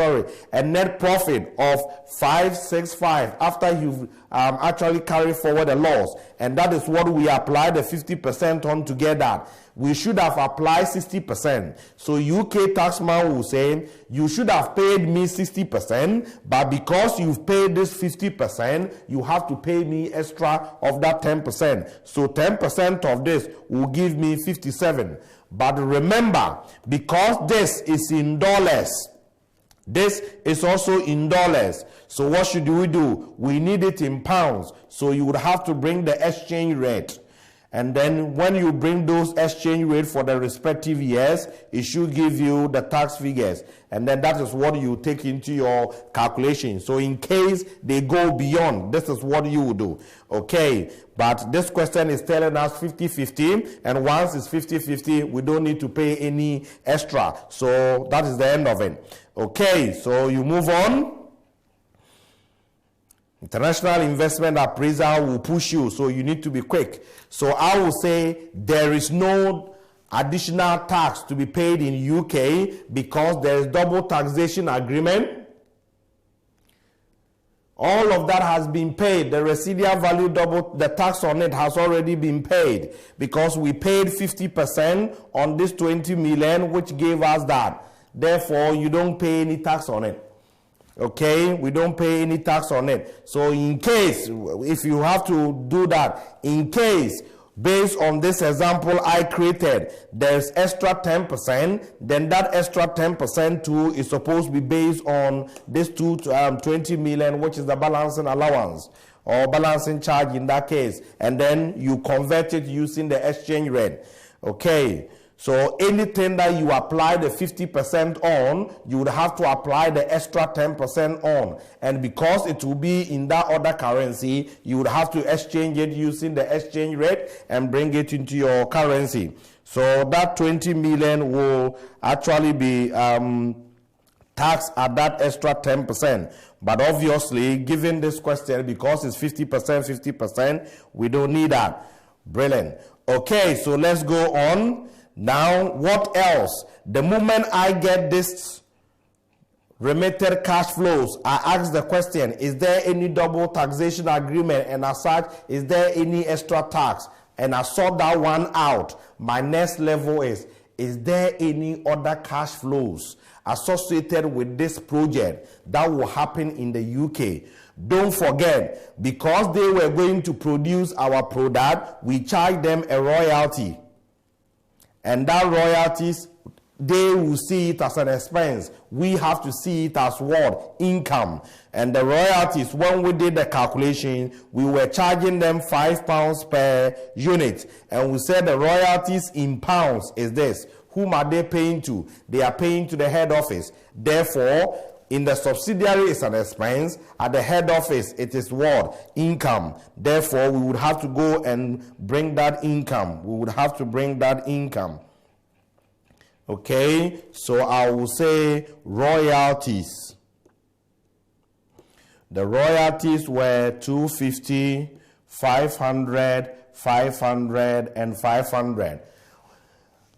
a net profit of 565 after you've actually carried forward the loss. And that is what we apply the 50% on together. We should have applied 60%. So UK taxman will say, you should have paid me 60%, but because you've paid this 50%, you have to pay me extra of that 10%. So 10% of this will give me 57. But remember, because this is in dollars, this is also in dollars. So what should we do? We need it in pounds. So you would have to bring the exchange rate. And then when you bring those exchange rates for the respective years, it should give you the tax figures. And then that is what you take into your calculation. So in case they go beyond, this is what you will do. Okay, but this question is telling us 50-50. And once it's 50-50, we don't need to pay any extra. So that is the end of it. Okay, so you move on. International investment appraisal will push you, so you need to be quick. So I will say there is no additional tax to be paid in UK because there is double taxation agreement. All of that has been paid. The residual value the tax on it has already been paid because we paid 50% on this 20 million, which gave us that. Therefore, you don't pay any tax on it. Okay, we don't pay any tax on it. So in case, if you have to do that, in case, based on this example I created, there's extra 10%, then that extra 10% too is supposed to be based on this 20 million, which is the balancing allowance or balancing charge in that case. And then you convert it using the exchange rate. Okay. So anything that you apply the 50% on, you would have to apply the extra 10% on. And because it will be in that other currency, you would have to exchange it using the exchange rate and bring it into your currency. So that 20 million will actually be taxed at that extra 10%. But obviously, given this question, because it's 50%, we don't need that. Brilliant. Okay, so let's go on. Now, what else? The moment I get this remitted cash flows, I ask the question, is there any double taxation agreement? And as such, is there any extra tax? And I sort that one out. My next level is there any other cash flows associated with this project that will happen in the UK? Don't forget, because they were going to produce our product, we charge them a royalty. And that royalties, they will see it as an expense. We have to see it as what? Income. And the royalties, when we did the calculation, we were charging them £5 per unit. And we said the royalties in pounds is this. Whom are they paying to? They are paying to the head office. Therefore, in the subsidiary, it's an expense. At the head office, it is what? Income. Therefore, we would have to go and bring that income. We would have to bring that income. Okay, so I will say royalties. The royalties were 250, 500, 500, and 500.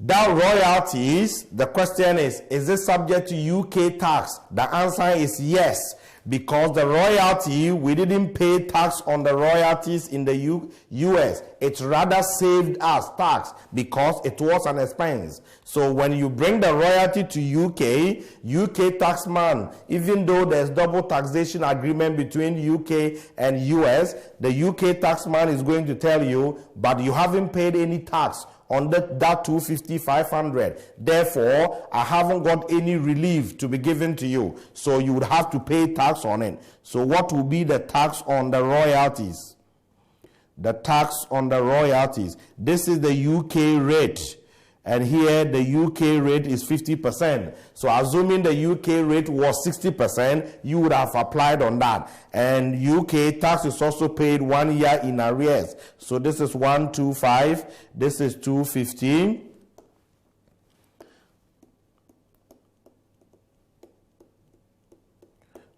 That royalties, the question is it subject to UK tax? The answer is yes, because the royalty, we didn't pay tax on the royalties in the US. It rather saved us tax because it was an expense. So when you bring the royalty to UK taxman, even though there's double taxation agreement between UK and US, the UK taxman is going to tell you, but you haven't paid any tax on that 250, 500. Therefore, I haven't got any relief to be given to you. So you would have to pay tax on it. So what will be the tax on the royalties? The tax on the royalties. This is the UK rate. And here the UK rate is 50%. So assuming the UK rate was 60%, you would have applied on that. And UK tax is also paid 1 year in arrears. So this is 125, this is 215.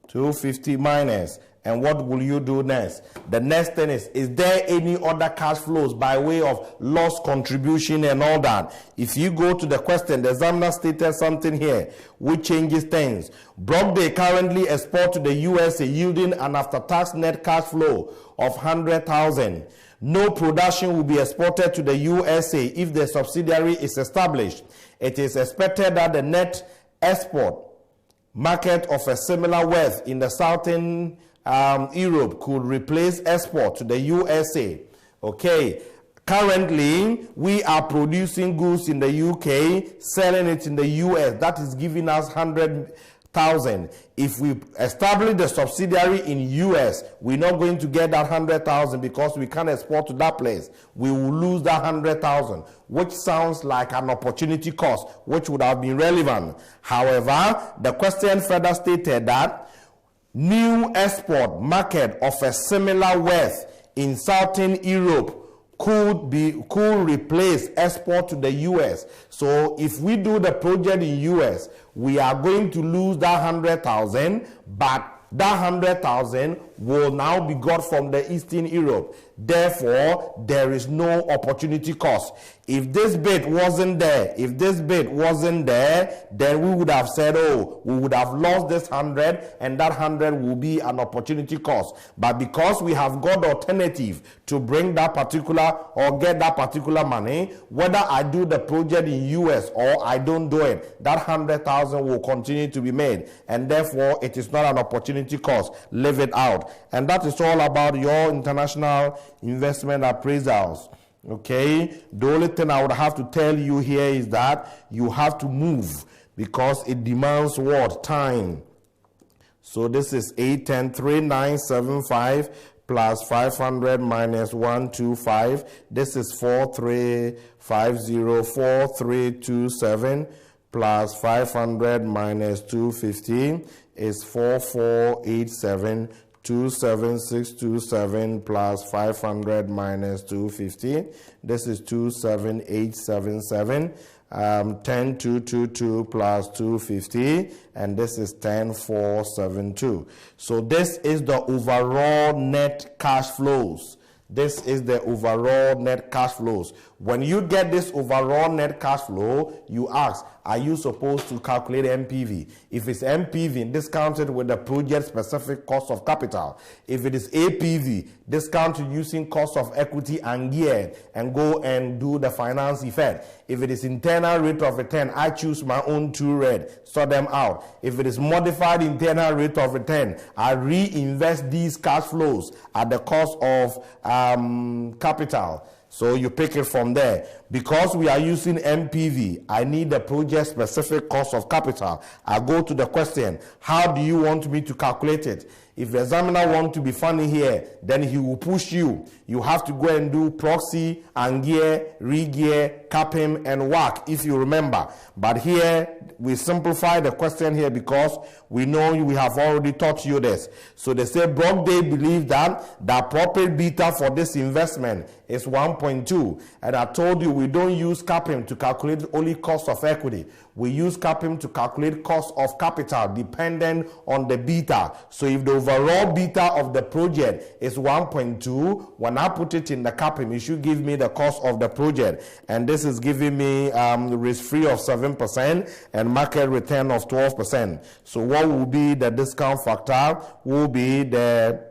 $250 minus. And what will you do next? The next thing is there any other cash flows by way of loss contribution and all that? If you go to the question, the examiner stated something here which changes things. Brockdale currently export to the USA yielding an after-tax net cash flow of 100,000. No production will be exported to the USA if the subsidiary is established. It is expected that the net export market of a similar worth in the southern Europe could replace export to the USA. Okay, currently we are producing goods in the UK, selling it in the US. That is giving us 100,000. If we establish the subsidiary in US, we're not going to get that 100,000 because we can't export to that place. We will lose that 100,000, which sounds like an opportunity cost, which would have been relevant. However, the question further stated that new export market of a similar worth in Southern Europe could replace export to the US. So if we do the project in US, we are going to lose that 100,000, but that 100,000 will now be got from the Eastern Europe. Therefore, there is no opportunity cost. If this bid wasn't there, then we would have said, oh, we would have lost this 100, and that 100 will be an opportunity cost. But because we have got the alternative to bring that particular or get that particular money, whether I do the project in US or I don't do it, that 100,000 will continue to be made, and therefore it is not an opportunity cost. Leave it out. And that is all about your international investment appraisals. Okay, the only thing I would have to tell you here is that you have to move because it demands what? Time. So this is 8103975 plus 500 minus 125. This is 43504327 plus 500 minus 250 is 4487. 27627 plus 500 minus 250. This is 27877. 10222 plus 250, and this is 10472. So this is the overall net cash flows. This is the overall net cash flows. When you get this overall net cash flow, you ask, are you supposed to calculate MPV? If it's MPV, discounted with the project specific cost of capital. If it is APV, discounted using cost of equity and gear, and go and do the finance effect. If it is internal rate of return, I choose my own two red, sort them out. If it is modified internal rate of return, I reinvest these cash flows at the cost of capital. So you pick it from there. Because we are using MPV, I need the project specific cost of capital. I go to the question, how do you want me to calculate it? If the examiner wants to be funny here, then he will push you. You have to go and do proxy, angear, re-gear, CAPM, and WACC, if you remember. But here, we simplify the question here because we know we have already taught you this. So they say Brockdale believes that the appropriate beta for this investment is 1.2. And I told you we don't use CAPM to calculate only cost of equity. We use CAPM to calculate cost of capital dependent on the beta. So if the overall beta of the project is 1.2, when I put it in the CAPM, it should give me the cost of the project. And this is giving me risk-free of 7% and market return of 12%. So what will be the discount factor? Will be the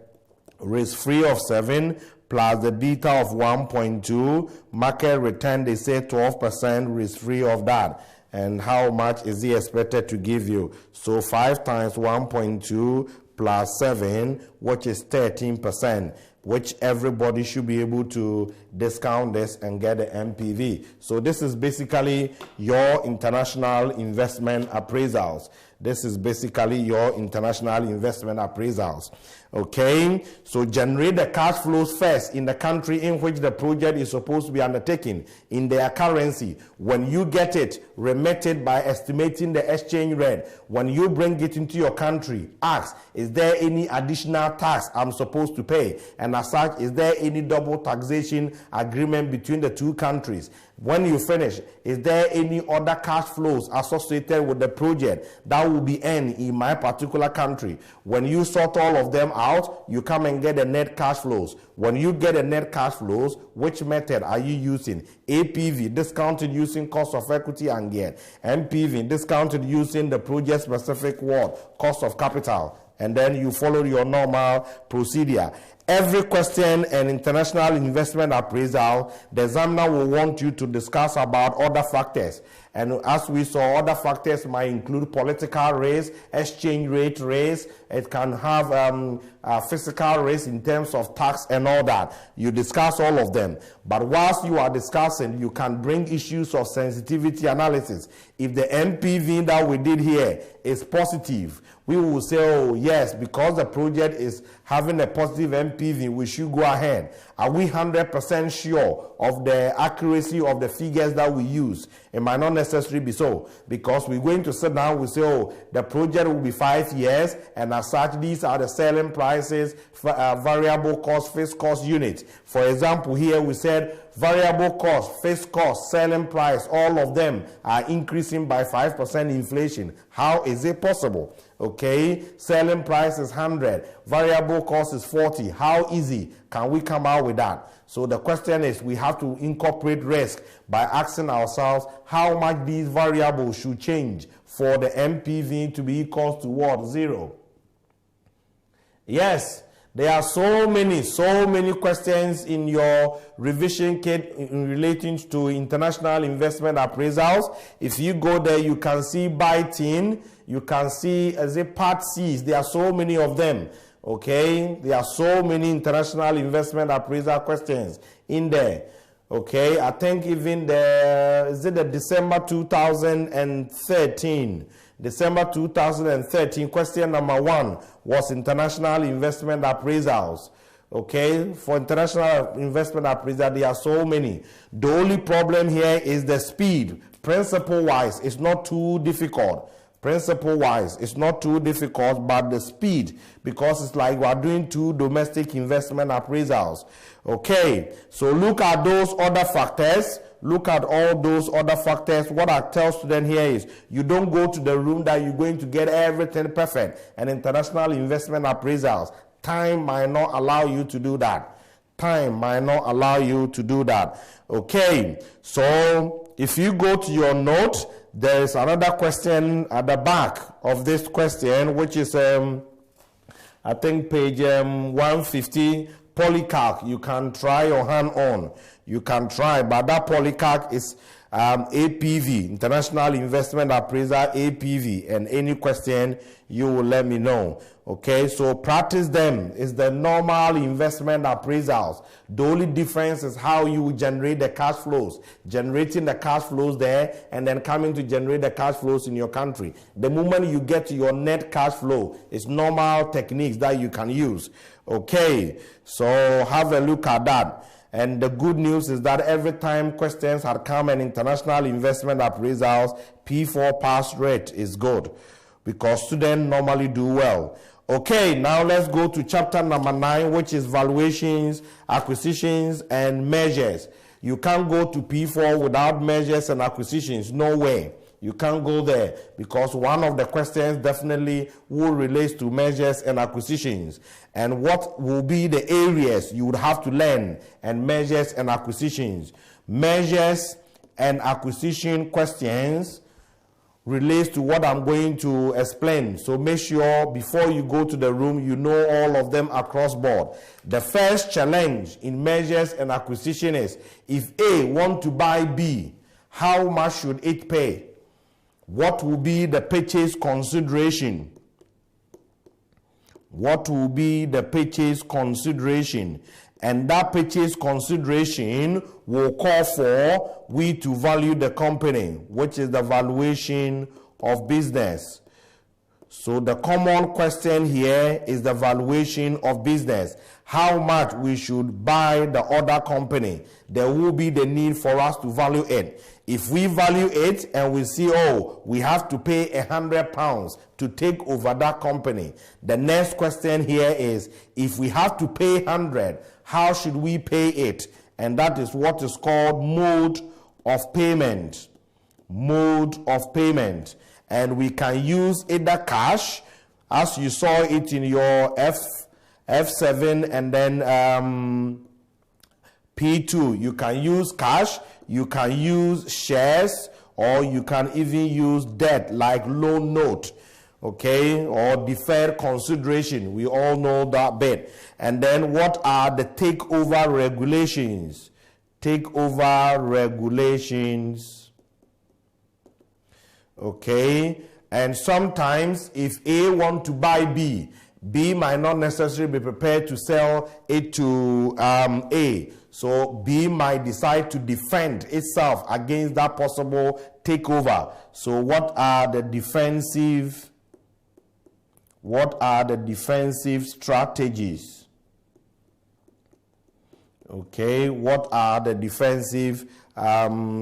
risk-free of 7 plus the beta of 1.2, market return, they say 12%, risk-free of that. And how much is he expected to give you? So 5 times 1.2 plus 7, which is 13%, which everybody should be able to discount this and get the MPV. So this is basically your international investment appraisals. This is basically your international investment appraisals. Okay, so generate the cash flows first in the country in which the project is supposed to be undertaken in their currency. When you get it, remit it by estimating the exchange rate. When you bring it into your country, ask, is there any additional tax I'm supposed to pay? And as such, is there any double taxation agreement between the two countries? When you finish, is there any other cash flows associated with the project that will be earned in my particular country? When you sort all of them out, you come and get the net cash flows. When you get the net cash flows, which method are you using? APV, discounted using cost of equity and gain. MPV, discounted using the project specific word, cost of capital. And then you follow your normal procedure. Every question and international investment appraisal, the examiner will want you to discuss about other factors. And as we saw, other factors might include political risk, exchange rate risk. It can have physical risk in terms of tax and all that. You discuss all of them. But whilst you are discussing, you can bring issues of sensitivity analysis. If the MPV that we did here is positive, we will say, oh yes, because the project is having a positive MPV, we should go ahead. Are we 100% sure of the accuracy of the figures that we use? It might not necessarily be so, because we're going to sit down, we say, oh, the project will be 5 years, and as such, these are the selling prices, variable cost, fixed cost units. For example, here we said variable cost, fixed cost, selling price, all of them are increasing by 5% inflation. How is it possible? Okay, selling price is 100, variable cost is 40. How easy can we come out with that? So the question is, we have to incorporate risk by asking ourselves how much these variables should change for the MPV to be equal to what? 0. Yes, there are so many questions in your revision kit in relating to international investment appraisals. If you go there, you can see biting, you can see as a part C's. There are so many of them. Okay, there are so many international investment appraisal questions in there. Okay, I think even the December 2013. December 2013, question number 1 was international investment appraisals. Okay, for international investment appraisal, there are so many. The only problem here is the speed. Principle-wise, it's not too difficult. Principle-wise, it's not too difficult, but the speed, because it's like we are doing 2 domestic investment appraisals. Okay, so look at those other factors. Look at all those other factors. What I tell students here is, you don't go to the room that you're going to get everything perfect. And international investment appraisals, time might not allow you to do that. Time might not allow you to do that. Okay, so if you go to your note, there is another question at the back of this question, which is, I think, page 150, Polycalc. You can try your hand on. You can try, but that Polycalc is APV, International Investment Appraiser, APV, and any question you will let me know. Okay, so practice them. It's the normal investment appraisals. The only difference is how you generate the cash flows, generating the cash flows there, and then coming to generate the cash flows in your country. The moment you get to your net cash flow, it's normal techniques that you can use. Okay, so have a look at that. And the good news is that every time questions had come in international investment appraisals, P4 pass rate is good because students normally do well. Okay, now let's go to chapter number 9, which is valuations, acquisitions, and measures. You can't go to P4 without measures and acquisitions. No way. You can't go there because one of the questions definitely will relate to mergers and acquisitions. And what will be the areas you would have to learn and mergers and acquisitions? Mergers and acquisition questions relates to what I'm going to explain. So make sure before you go to the room, you know all of them across board. The first challenge in mergers and acquisition is if A want to buy B, how much should it pay? What will be the purchase consideration? What will be the purchase consideration? And that purchase consideration will call for we to value the company, which is the valuation of business. So the common question here is the valuation of business. How much we should buy the other company. There will be the need for us to value it. If we value it and we see, oh, we have to pay £100 to take over that company. The next question here is, if we have to pay 100, how should we pay it? And that is what is called mode of payment. Mode of payment. And we can use either cash, as you saw it in your F7 and then P2. You can use cash, you can use shares, or you can even use debt like loan note, okay, or deferred consideration. We all know that bit. And then what are the takeover regulations? Takeover regulations. Okay, and sometimes if A want to buy B, B might not necessarily be prepared to sell it to A. So B might decide to defend itself against that possible takeover. So what are the defensive strategies? Okay, what are the defensive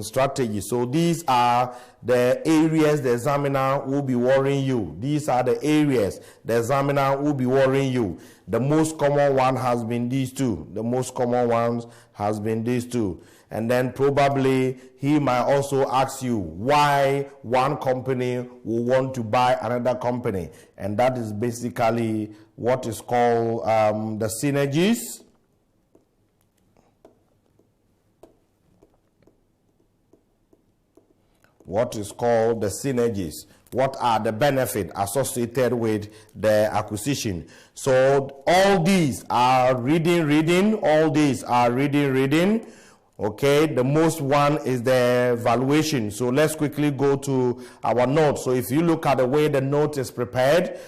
strategies? So these are the areas the examiner will be worrying you. These are the areas the examiner will be worrying you. The most common one has been these two. The most common ones has been these two. And then probably he might also ask you why one company will want to buy another company. And that is basically what is called the synergies. What is called the synergies. What are the benefits associated with the acquisition? So all these are reading. All these are reading. Okay, the most one is the valuation. So let's quickly go to our note. So if you look at the way the note is prepared,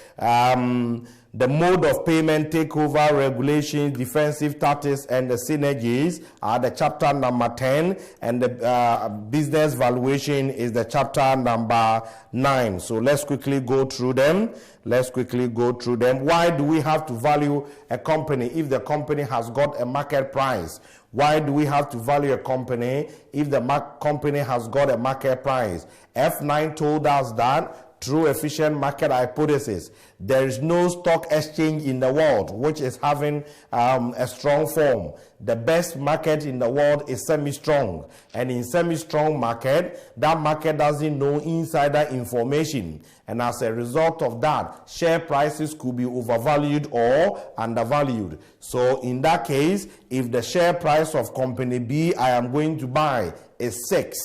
the mode of payment, takeover, regulations, defensive tactics, and the synergies are the chapter number 10, and the business valuation is the chapter number 9. So let's quickly go through them. Why do we have to value a company if the company has got a market price? Why do we have to value a company if the company has got a market price? F9 told us that through efficient market hypothesis, there is no stock exchange in the world which is having a strong form. The best market in the world is semi-strong. And in semi-strong market, that market doesn't know insider information. And as a result of that, share prices could be overvalued or undervalued. So in that case, if the share price of company B I am going to buy is 6,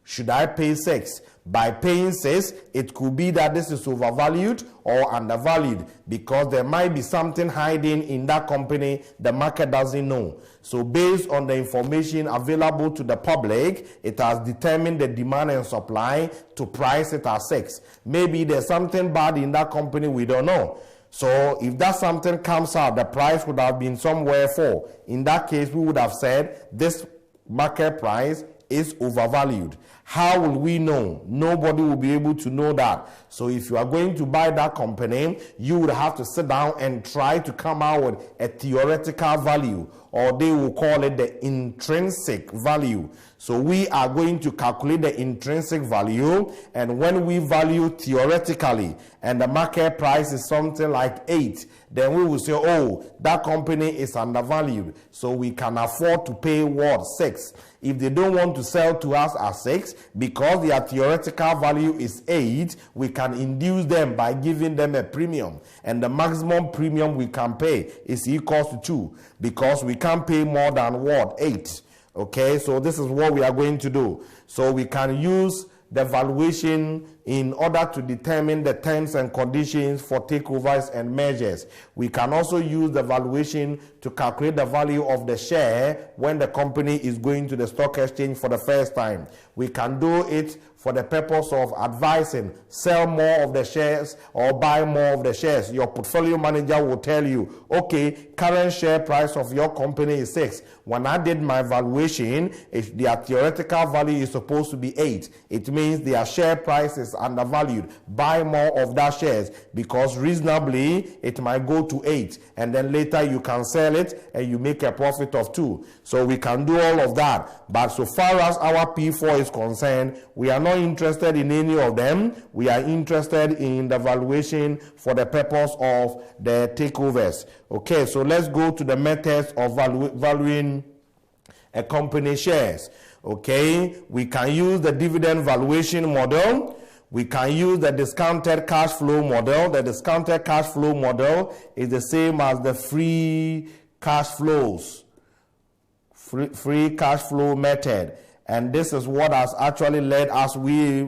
should I pay 6? By paying 6, it could be that this is overvalued or undervalued because there might be something hiding in that company the market doesn't know. So based on the information available to the public, it has determined the demand and supply to price it at 6. Maybe there's something bad in that company we don't know. So if that something comes out, the price would have been somewhere 4. In that case, we would have said this market price is overvalued. How will we know? Nobody will be able to know that. So if you are going to buy that company, you would have to sit down and try to come out with a theoretical value, or they will call it the intrinsic value. So we are going to calculate the intrinsic value, and when we value theoretically and the market price is something like 8, then we will say, oh, that company is undervalued, so we can afford to pay what, 6. If they don't want to sell to us at 6 because their theoretical value is 8, we can induce them by giving them a premium, and the maximum premium we can pay is equal to 2 because we can't pay more than what, 8. Okay, so this is what we are going to do. So we can use the valuation in order to determine the terms and conditions for takeovers and mergers. We can also use the valuation to calculate the value of the share when the company is going to the stock exchange for the first time. We can do it for the purpose of advising, sell more of the shares or buy more of the shares. Your portfolio manager will tell you, okay, current share price of your company is 6. When I did my valuation, if their theoretical value is supposed to be 8, it means their share price is undervalued. Buy more of that shares because reasonably it might go to 8, and then later you can sell it and you make a profit of 2. So we can do all of that. But so far as our P4 is concerned, we are not interested in any of them. We are interested in the valuation for the purpose of the takeovers. Okay, so let's go to the methods of valuing a company shares. Okay, we can use the dividend valuation model. We can use the discounted cash flow model. The discounted cash flow model is the same as the free cash flows, free cash flow method. And this is what has actually led us, we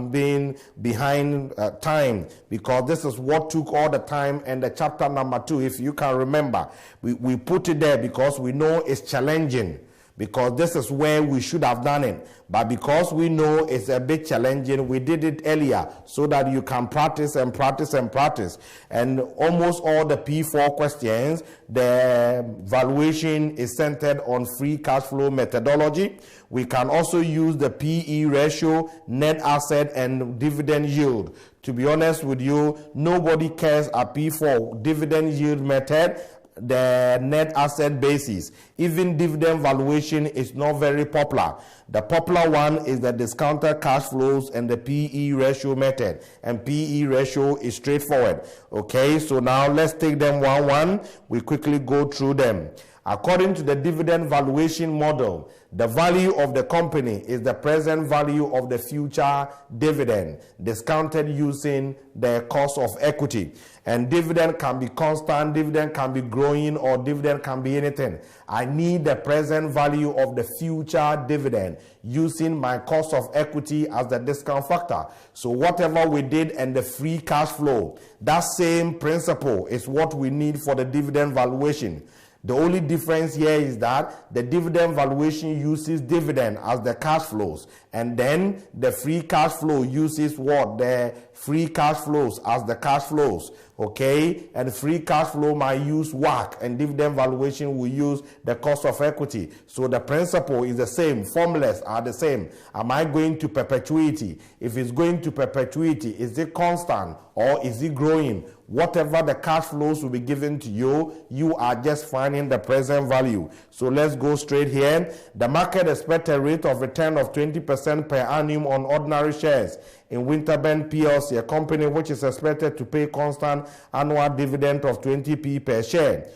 being behind time, because this is what took all the time. And the chapter number 2, if you can remember, we put it there because we know it's challenging, because this is where we should have done it. But because we know it's a bit challenging, we did it earlier so that you can practice and practice and practice. And almost all the P4 questions, the valuation is centered on free cash flow methodology. We can also use the PE ratio, net asset, and dividend yield. To be honest with you, nobody cares a P4 dividend yield method, the net asset basis. Even dividend valuation is not very popular. The popular one is the discounted cash flows and the PE ratio method, and PE ratio is straightforward. Okay, so now let's take them one. We quickly go through them. According to the dividend valuation model, the value of the company is the present value of the future dividend, discounted using the cost of equity. And dividend can be constant, dividend can be growing, or dividend can be anything. I need the present value of the future dividend using my cost of equity as the discount factor. So whatever we did and the free cash flow, that same principle is what we need for the dividend valuation. The only difference here is that the dividend valuation uses dividend as the cash flows, and then the free cash flow uses what? The free cash flows as the cash flows. Okay, and free cash flow might use WACC, and dividend valuation will use the cost of equity. So the principle is the same, formulas are the same. Am I going to perpetuity? If it's going to perpetuity, is it constant or is it growing? Whatever the cash flows will be given to you, you are just finding the present value. So let's go straight here. The market expects a rate of return of 20% per annum on ordinary shares in Winterbend PLC, a company which is expected to pay constant annual dividend of 20p per share.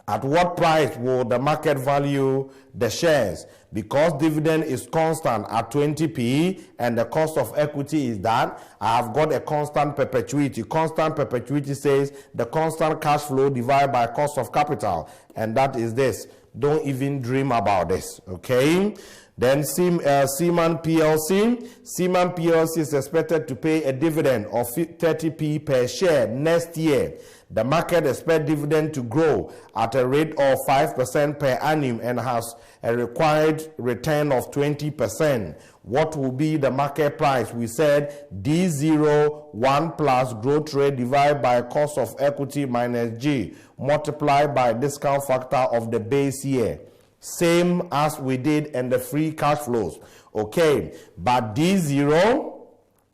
At what price will the market value the shares? Because dividend is constant at 20p and the cost of equity is that, I have got a constant perpetuity. Constant perpetuity says the constant cash flow divided by cost of capital, and that is this. Don't even dream about this, okay? Then Seaman PLC. Seaman PLC is expected to pay a dividend of 30p per share next year. The market expects dividend to grow at a rate of 5% per annum and has a required return of 20%. What will be the market price? We said D0, 1 plus growth rate divided by cost of equity minus G, multiplied by discount factor of the base year. Same as we did in the free cash flows. Okay, but D0,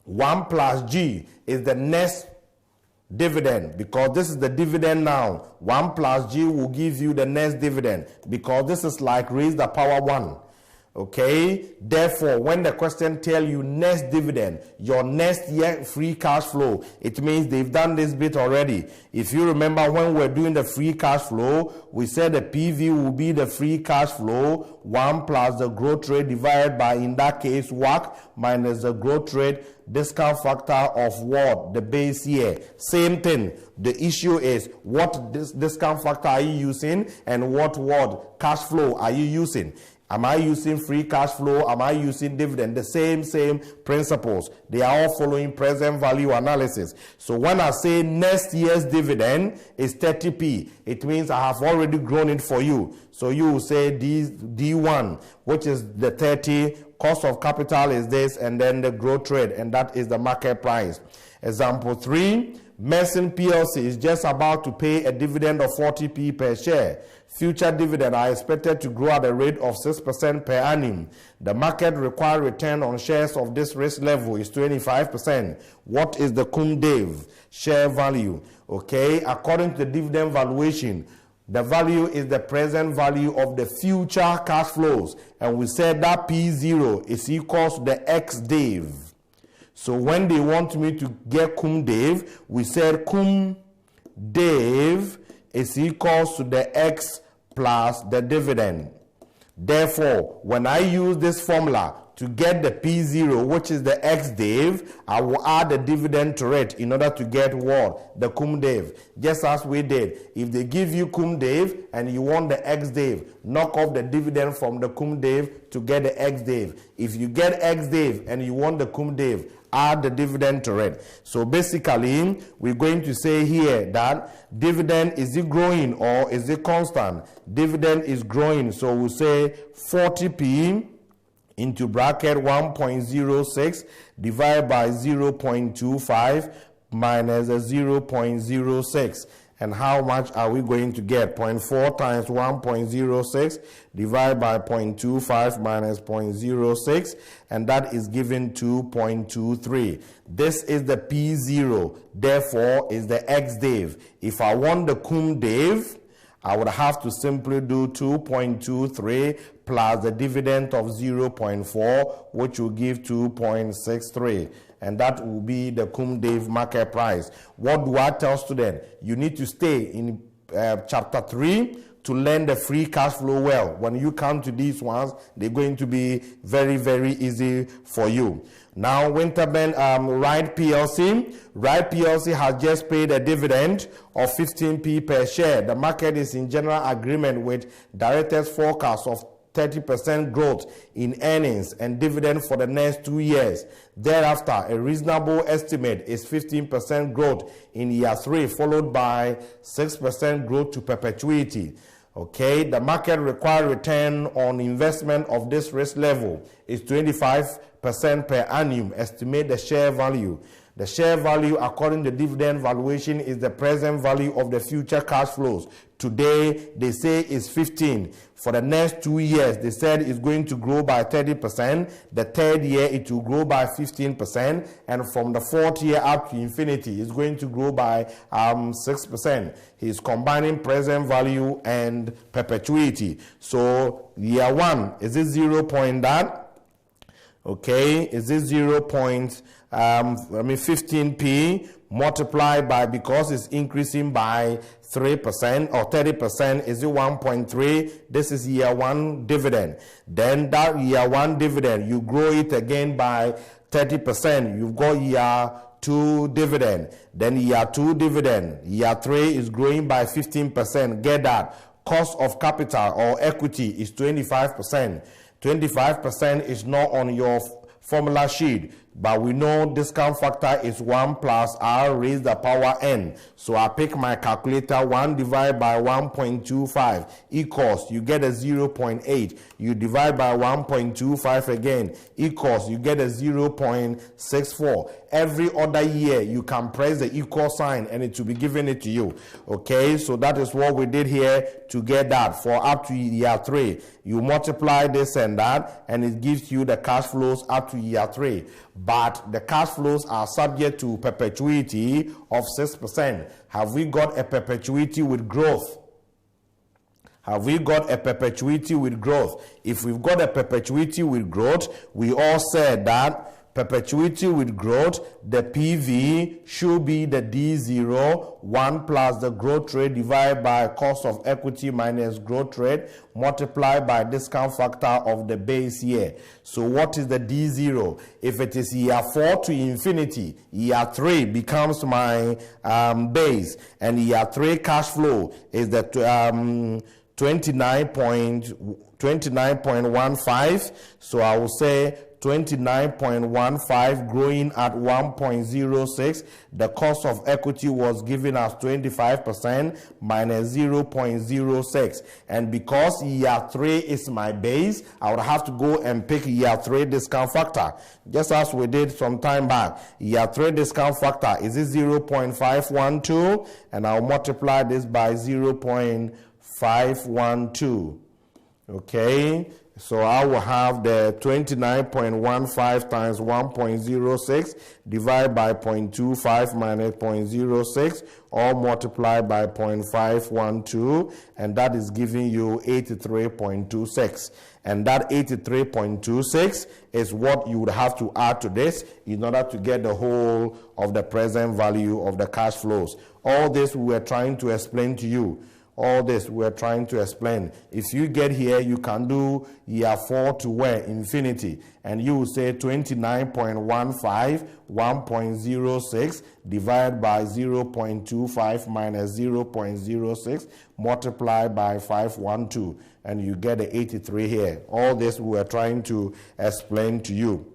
1 plus G is the next dividend, because this is the dividend now. 1 plus G will give you the next dividend, because this is like raise the power 1. Okay, therefore, when the question tell you next dividend, your next year free cash flow, it means they've done this bit already. If you remember when we're doing the free cash flow, we said the PV will be the free cash flow 1 plus the growth rate divided by, in that case, WACC minus the growth rate discount factor of what? The base year. Same thing. The issue is what discount factor are you using and what cash flow are you using? Am I using free cash flow? Am I using dividend? The same principles. They are all following present value analysis. So when I say next year's dividend is 30p, it means I have already grown it for you. So you will say D1, which is the 30, cost of capital is this, and then the growth rate, and that is the market price. Example 3, Mersen PLC is just about to pay a dividend of 40p per share. Future dividend are expected to grow at a rate of 6% per annum. The market required return on shares of this risk level is 25%. What is the cum dev share value? Okay, according to the dividend valuation, the value is the present value of the future cash flows. And we said that P0 is equal to the X dev. So when they want me to get cum dev, we said cum dev is equal to the X plus the dividend. Therefore, when I use this formula to get the P0, which is the X dev, I will add the dividend to it in order to get what? The cum dev. Just as we did. If they give you cum dev and you want the X dev, knock off the dividend from the cum dev to get the X dev. If you get X dev and you want the cum dev, add the dividend to it. So basically, we're going to say here that dividend, is it growing or is it constant? Dividend is growing. So we'll say 40p into bracket 1.06 divided by 0.25 minus 0.06. And how much are we going to get? 0.4 times 1.06 divided by 0.25 minus 0.06, and that is given 2.23. This is the P0, therefore is the X dev. If I want the cum dev, I would have to simply do 2.23 plus the dividend of 0.4, which will give 2.63. And that will be the cum dev market price. What do I tell students? You need to stay in chapter 3 to learn the free cash flow well. When you come to these ones, they're going to be very easy for you. Now, Winterburn Wright PLC. Wright PLC has just paid a dividend of 15p per share. The market is in general agreement with directors' forecast of 30% growth in earnings and dividend for the next 2 years. Thereafter, a reasonable estimate is 15% growth in year 3, followed by 6% growth to perpetuity. Okay, the market required return on investment of this risk level is 25% per annum. Estimate the share value. The share value, according to dividend valuation, is the present value of the future cash flows. Today, they say it's 15. For the next 2 years, they said it's going to grow by 30%. The third year, it will grow by 15%. And from the fourth year up to infinity, it's going to grow by 6%. He's combining present value and perpetuity. So, year 1, is it 0 point that? Okay, is it 15p multiplied by, because it's increasing by 3% or 30%, is it 1.3? This is year 1 dividend. Then that year 1 dividend, you grow it again by 30%. You've got year 2 dividend. Then year 2 dividend. Year 3 is growing by 15%. Get that. Cost of capital or equity is 25%. 25% is not on your formula sheet, but we know discount factor is 1 plus r raised the power n. So I pick my calculator. 1 divided by 1.25 equals, you get a 0.8. You divide by 1.25 again equals, you get a 0.64. Every other year you can press the equal sign and it will be giving it to you. Okay, so that is what we did here to get that. For up to year 3, you multiply this and that, and it gives you the cash flows up to year 3. But the cash flows are subject to perpetuity of 6%. Have we got a perpetuity with growth? Have we got a perpetuity with growth? If we've got a perpetuity with growth, we all said that perpetuity with growth, the PV should be the D0, 1 plus the growth rate divided by cost of equity minus growth rate multiplied by discount factor of the base year. So what is the D0? If it is year 4 to infinity, year 3 becomes my base, and year 3 cash flow is the 29.15. So I will say 29.15 growing at 1.06. The cost of equity was given as 25% minus 0.06. And because year 3 is my base, I would have to go and pick year 3 discount factor, just as we did some time back. Year 3 discount factor is 0.512, and I'll multiply this by 0.512. Okay, so I will have the 29.15 times 1.06 divided by 0.25 minus 0.06, all multiplied by 0.512, and that is giving you 83.26. And that 83.26 is what you would have to add to this in order to get the whole of the present value of the cash flows. All this we were trying to explain to you. All this we're trying to explain. If you get here, you can do year 4 to where? Infinity. And you will say 29.15, 1.06 divided by 0.25 minus 0.06 multiplied by 512. And you get the 83 here. All this we're trying to explain to you.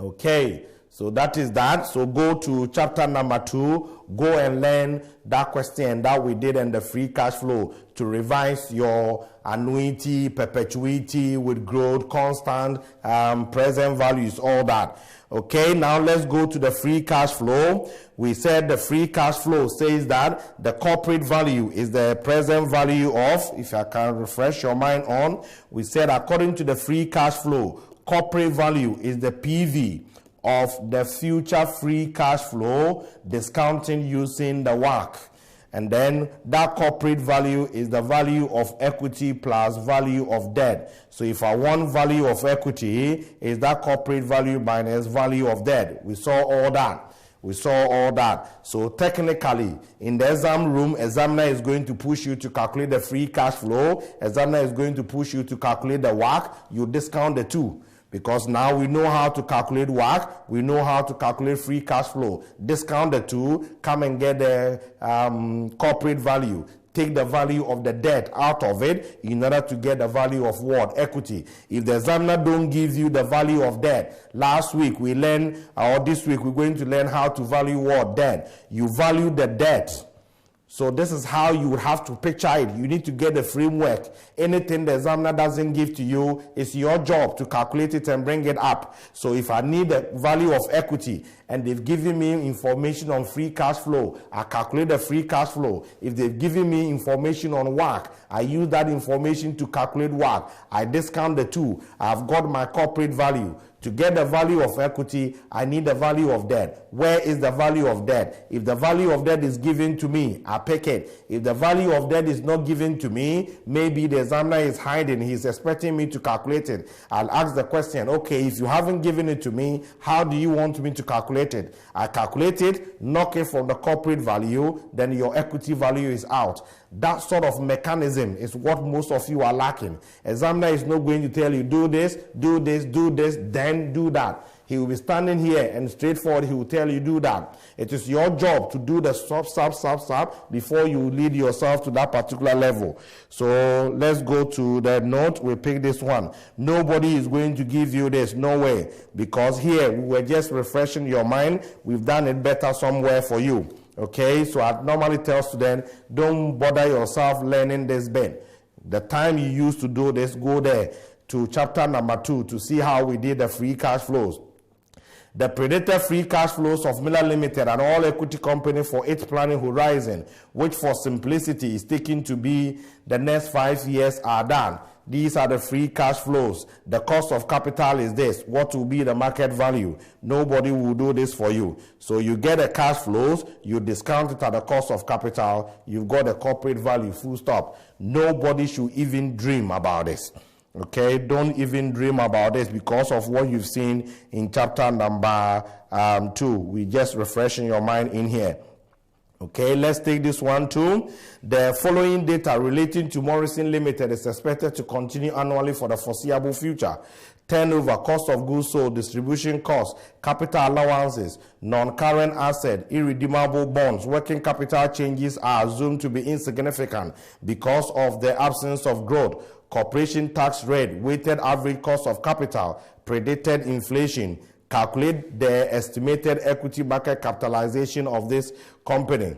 Okay. So that is that. So go to chapter number 2. Go and learn that question that we did in the free cash flow to revise your annuity, perpetuity with growth, constant, present values, all that. Okay, now let's go to the free cash flow. We said the free cash flow says that the corporate value is the present value of, if I can refresh your mind on, we said according to the free cash flow, corporate value is the PV of the future free cash flow, discounting using the WACC. And then that corporate value is the value of equity plus value of debt. So if I want value of equity, is that corporate value minus value of debt. We saw all that. So technically, in the exam room, examiner is going to push you to calculate the free cash flow. Examiner is going to push you to calculate the WACC. You discount the two. Because now we know how to calculate WACC, we know how to calculate free cash flow. Discount the two, come and get the corporate value. Take the value of the debt out of it in order to get the value of what? Equity. If the examiner don't give you the value of debt, last week we learned, or this week we're going to learn how to value what? Debt. You value the debt. So this is how you would have to picture it. You need to get the framework. Anything the examiner doesn't give to you, it's your job to calculate it and bring it up. So if I need the value of equity and they've given me information on free cash flow, I calculate the free cash flow. If they've given me information on WACC, I use that information to calculate WACC. I discount the two. I've got my corporate value. To get the value of equity, I need the value of debt. Where is the value of debt? If the value of debt is given to me, I pick it. If the value of debt is not given to me, maybe the examiner is hiding. He's expecting me to calculate it. I'll ask the question, okay, if you haven't given it to me, how do you want me to calculate it? I calculate it, knock it from the corporate value, then your equity value is out. That sort of mechanism is what most of you are lacking. Examiner is not going to tell you, do this, do this, do this, then do that. He will be standing here and straightforward, he will tell you, do that. It is your job to do the stop before you lead yourself to that particular level. So let's go to the note. We pick this one. Nobody is going to give you this, no way. Because here, we were just refreshing your mind. We've done it better somewhere for you. Okay, so I normally tell students, don't bother yourself learning this bit. The time you used to do this, go there to chapter number 2 to see how we did the free cash flows. The predicted free cash flows of Miller Limited, an all-equity company for its planning horizon, which for simplicity is taken to be the next 5 years, are done. these are the free cash flows. The cost of capital is this. What will be the market value? Nobody will do this for you. So you get the cash flows, you discount it at the cost of capital, you've got the corporate value, full stop. Nobody should even dream about this. Okay, don't even dream about this because of what you've seen in chapter number 2. We just refreshing your mind in here. Okay, let's take this one too. The following data relating to Morrison Limited is expected to continue annually for the foreseeable future. Turnover, cost of goods sold, distribution costs, capital allowances, non-current asset, irredeemable bonds, working capital changes are assumed to be insignificant because of the absence of growth. Corporation tax rate, weighted average cost of capital, predicted inflation. Calculate the estimated equity market capitalization of this company.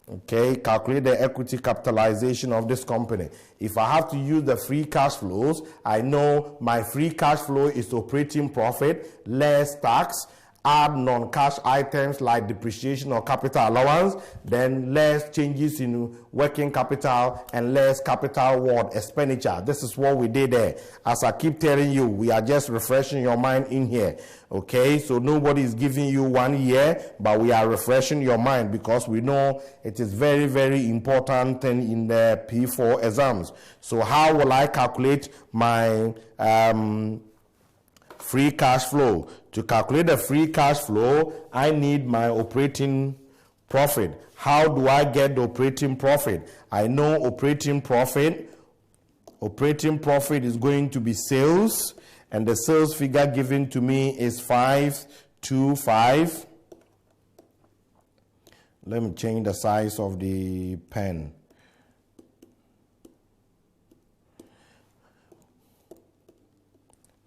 Okay, calculate the equity capitalization of this company. If I have to use the free cash flows, I know my free cash flow is operating profit, less tax, add non-cash items like depreciation or capital allowance, then less changes in working capital and less capital expenditure. This is what we did there. As I keep telling you, we are just refreshing your mind in here. Okay, so nobody is giving you 1 year, but we are refreshing your mind because we know it is very, very important thing in the P4 exams. So how will I calculate my free cash flow? To calculate the free cash flow, I need my operating profit. How do I get the operating profit? I know operating profit is going to be sales, and the sales figure given to me is 525. Let me change the size of the pen.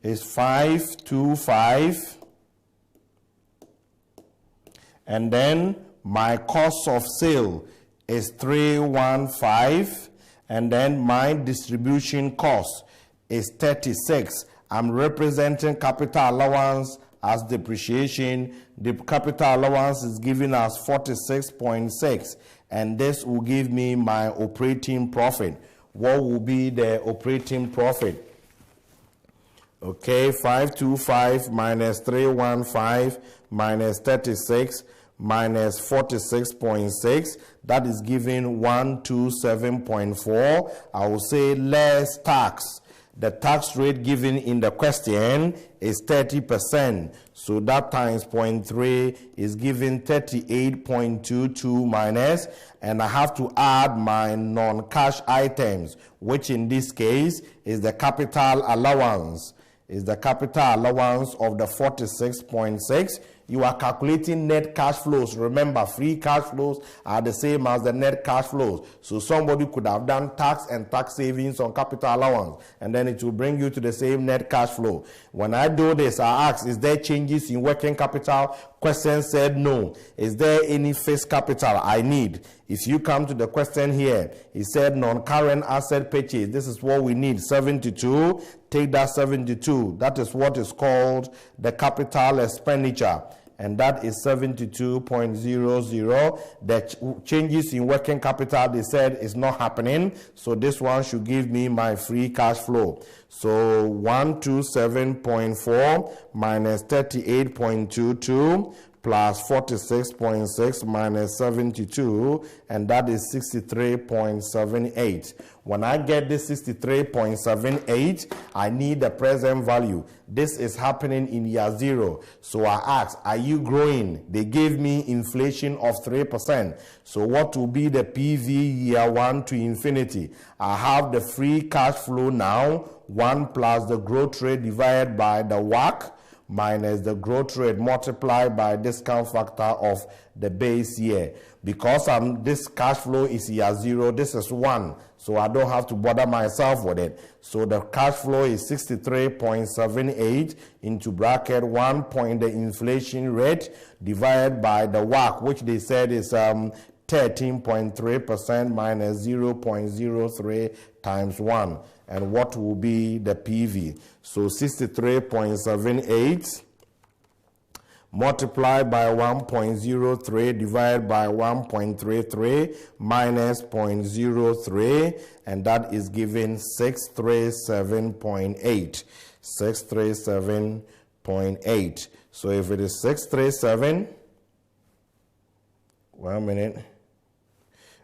Is 525, and then my cost of sale is 315, and then my distribution cost is 36. I'm representing capital allowance as depreciation. The capital allowance is giving us 46.6, and this will give me my operating profit. What will be the operating profit? Okay, 525 minus 315 minus 36 minus 46.6, that is giving 127.4. I will say less tax. The tax rate given in the question is 30%. So that times 0.3 is giving 38.22 minus, and I have to add my non-cash items, which in this case is the capital allowance. Is the capital allowance of the 46.6. You are calculating net cash flows. Remember, free cash flows are the same as the net cash flows. So somebody could have done tax and tax savings on capital allowance, and then it will bring you to the same net cash flow. When I do this, I ask, is there changes in working capital? Question said no. Is there any fixed capital I need? If you come to the question here, it said non-current asset purchase. This is what we need, 72. Take that 72. That is what is called the capital expenditure, and that is 72.00. The changes in working capital, they said, is not happening, so this one should give me my free cash flow. So 127.4 minus 38.22 plus 46.6 minus 72, and that is 63.78. When I get this 63.78, I need the present value. This is happening in year 0. So I asked, are you growing? They gave me inflation of 3%. So what will be the PV year 1 to infinity? I have the free cash flow now, 1 plus the growth rate divided by the WACC, minus the growth rate multiplied by discount factor of the base year. Because this cash flow is year 0, this is 1, so I don't have to bother myself with it. So the cash flow is 63.78 into bracket 1 point the inflation rate divided by the WACC, which they said is 13.3% minus 0.03 times 1. And what will be the PV? So 63.78 multiply by 1.03 divided by 1.33 minus 0.03, and that is given 637.8. 637.8. So if it is 637, 1 minute.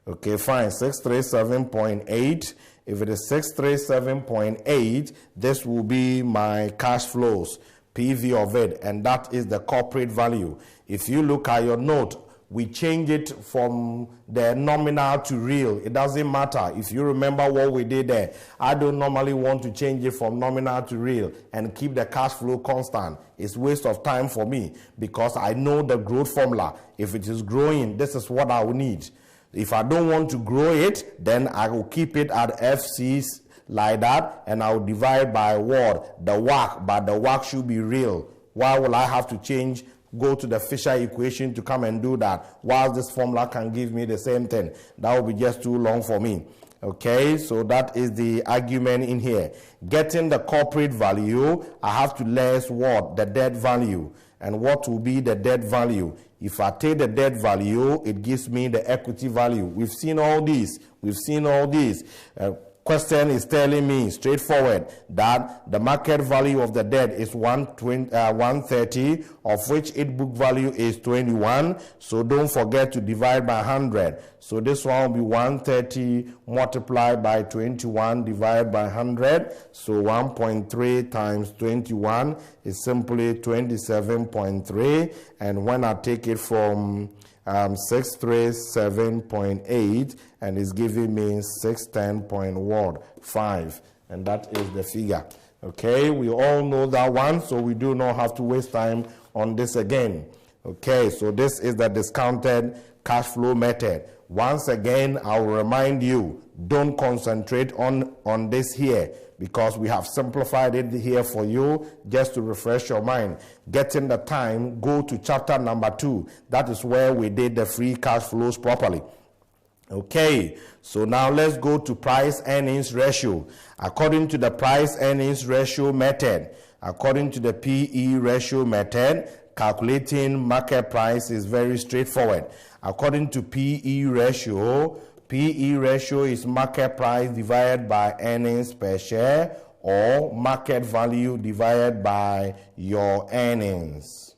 Okay, fine, 637.8. If it is 637.8, this will be my cash flows, PV of it, and that is the corporate value. If you look at your note, we change it from the nominal to real. It doesn't matter. If you remember what we did there, I don't normally want to change it from nominal to real and keep the cash flow constant. It's waste of time for me because I know the growth formula. If it is growing, this is what I will need. If I don't want to grow it, then I will keep it at FCs like that, and I will divide by what? The WACC, but the WACC should be real. Why will I have to change, go to the Fisher equation to come and do that, while this formula can give me the same thing? That will be just too long for me. Okay, so that is the argument in here. Getting the corporate value, I have to less what? The debt value. And what will be the debt value? If I take the debt value, it gives me the equity value. We've seen all these. We've seen all these. Question is telling me straightforward that the market value of the debt is 130, of which its book value is 21. So don't forget to divide by 100. So this one will be 130 multiplied by 21 divided by 100. So 1.3 times 21 is simply 27.3. And when I take it from 637.8, and it's giving me 610.5, and that is the figure. Okay, we all know that one, so we do not have to waste time on this again. Okay, so this is the discounted cash flow method. Once again, I will remind you, don't concentrate on this here, because we have simplified it here for you just to refresh your mind. Getting the time, go to chapter number 2. That is where we did the free cash flows properly. Okay, so now let's go to price earnings ratio. According to the price earnings ratio method, according to the PE ratio method, calculating market price is very straightforward. According to PE ratio is market price divided by earnings per share, or market value divided by your earnings.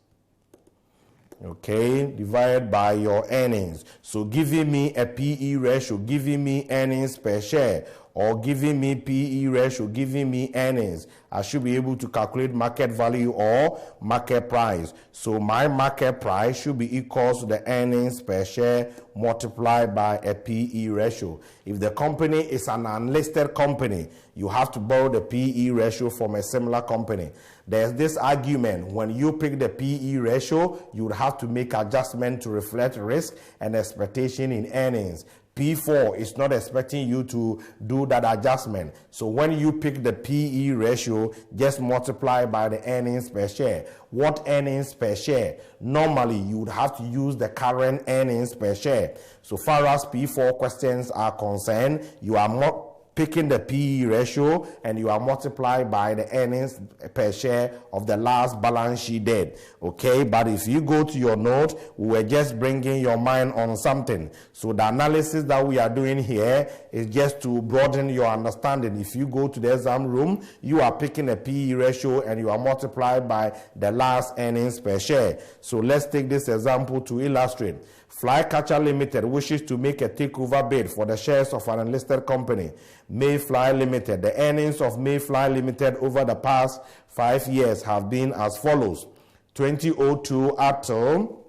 Okay, divided by your earnings. So giving me a PE ratio, giving me earnings per share, or giving me PE ratio, giving me earnings, I should be able to calculate market value or market price. So my market price should be equal to the earnings per share multiplied by a PE ratio. If the company is an unlisted company, you have to borrow the PE ratio from a similar company. There's this argument, when you pick the PE ratio, you would have to make adjustment to reflect risk and expectation in earnings. P4 is not expecting you to do that adjustment. So when you pick the PE ratio, just multiply by the earnings per share. What earnings per share? Normally, you would have to use the current earnings per share. So far as P4 questions are concerned, you are picking the PE ratio and you are multiplied by the earnings per share of the last balance sheet date. Okay, but if you go to your note, we were just bringing your mind on something. So the analysis that we are doing here is just to broaden your understanding. If you go to the exam room, you are picking a PE ratio and you are multiplied by the last earnings per share. So let's take this example to illustrate. Flycatcher Limited wishes to make a takeover bid for the shares of an unlisted company, Mayfly Limited. The earnings of Mayfly Limited over the past 5 years have been as follows. 2002 up till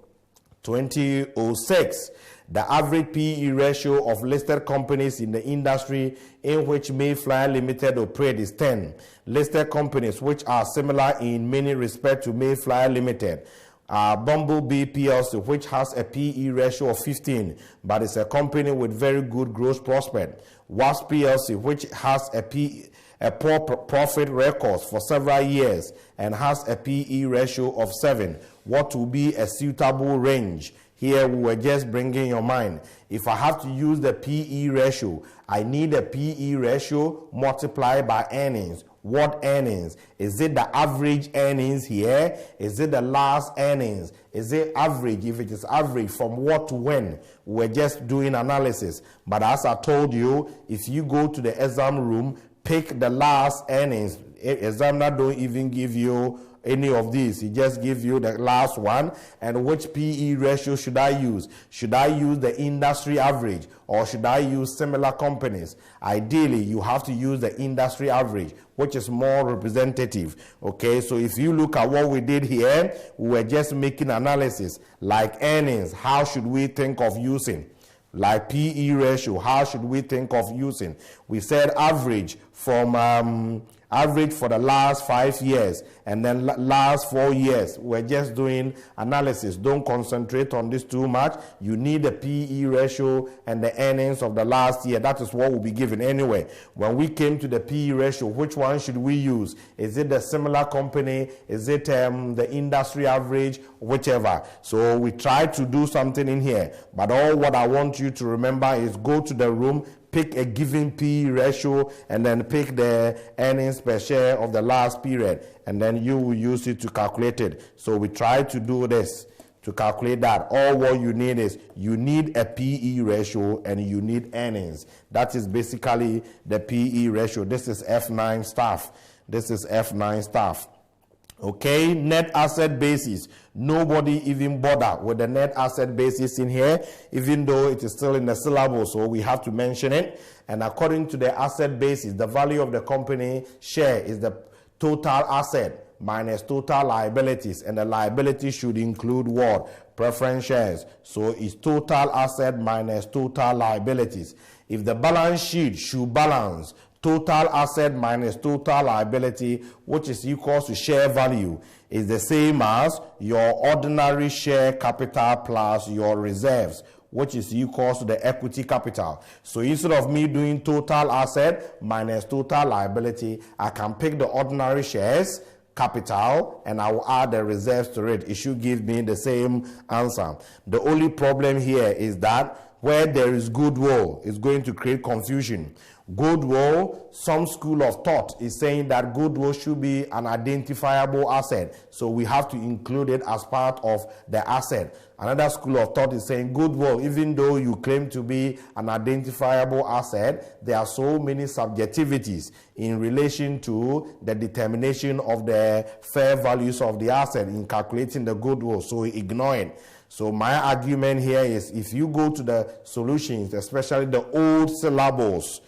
2006. The average PE ratio of listed companies in the industry in which Mayfly Limited operates is 10. Listed companies which are similar in many respects to Mayfly Limited. Bumblebee PLC, which has a PE ratio of 15, but is a company with very good growth prospect. Wasp PLC, which has a poor profit record for several years and has a PE ratio of 7. What will be a suitable range? Here we were just bringing your mind. If I have to use the PE ratio, I need a PE ratio multiplied by earnings. What earnings? Is it the average earnings here? Is it the last earnings? Is it average? If it is average, from what to when? We're just doing analysis. But as I told you, if you go to the exam room, pick the last earnings. Examiner don't even give you any of these. He just gives you the last one. And which PE ratio should I use? Should I use the industry average, or should I use similar companies? Ideally, you have to use the industry average, which is more representative. Okay, so if you look at what we did here, we were just making analysis. Like earnings, how should we think of using? Like PE ratio, how should we think of using? We said average from average for the last 5 years, and then last 4 years. We're just doing analysis. Don't concentrate on this too much. You need the PE ratio and the earnings of the last year. That is what will be given anyway. When we came to the PE ratio, which one should we use? Is it the similar company? Is it the industry average? Whichever. So we try to do something in here, but all what I want you to remember is go to the room, pick a given PE ratio, and then pick the earnings per share of the last period, and then you will use it to calculate it. So we try to do this to calculate that. All what you need is you need a PE ratio and you need earnings. That is basically the PE ratio. This is F9 staff. This is F9 staff. Okay, net asset basis. Nobody even bother with the net asset basis in here, even though it is still in the syllabus, so we have to mention it. And according to the asset basis, the value of the company share is the total asset minus total liabilities, and the liability should include what? Preference shares. So it's total asset minus total liabilities. If the balance sheet should balance total asset minus total liability, which is equal to share value, is the same as your ordinary share capital plus your reserves, which is equal to the equity capital. So instead of me doing total asset minus total liability, I can pick the ordinary shares capital and I will add the reserves to it. It should give me the same answer. The only problem here is that where there is goodwill, it's going to create confusion. Goodwill, some school of thought is saying that goodwill should be an identifiable asset, so we have to include it as part of the asset. Another school of thought is saying goodwill, even though you claim to be an identifiable asset, there are so many subjectivities in relation to the determination of the fair values of the asset in calculating the goodwill, so we ignore it. So my argument here is, if you go to the solutions, especially the old syllables,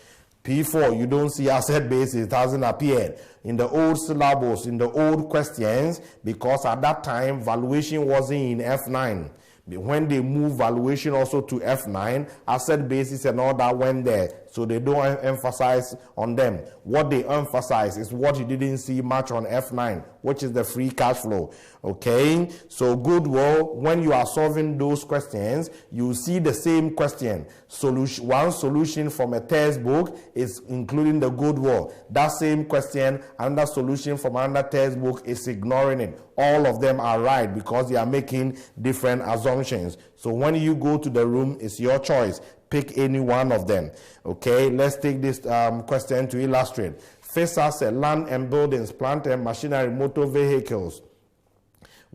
P4, you don't see asset base, it hasn't appeared. In the old syllables, in the old questions, because at that time, valuation wasn't in F9. When they move valuation also to F9, asset basis and all that went there. So they don't emphasize on them. What they emphasize is what you didn't see much on F9, which is the free cash flow. Okay, so goodwill, when you are solving those questions, you see the same question. One solution from a textbook is including the goodwill. That same question, another solution from another textbook is ignoring it. All of them are right because they are making different assumptions. So when you go to the room, it's your choice. Pick any one of them. Okay, let's take this question to illustrate. Fixed asset, land and buildings, plant and machinery, motor vehicles,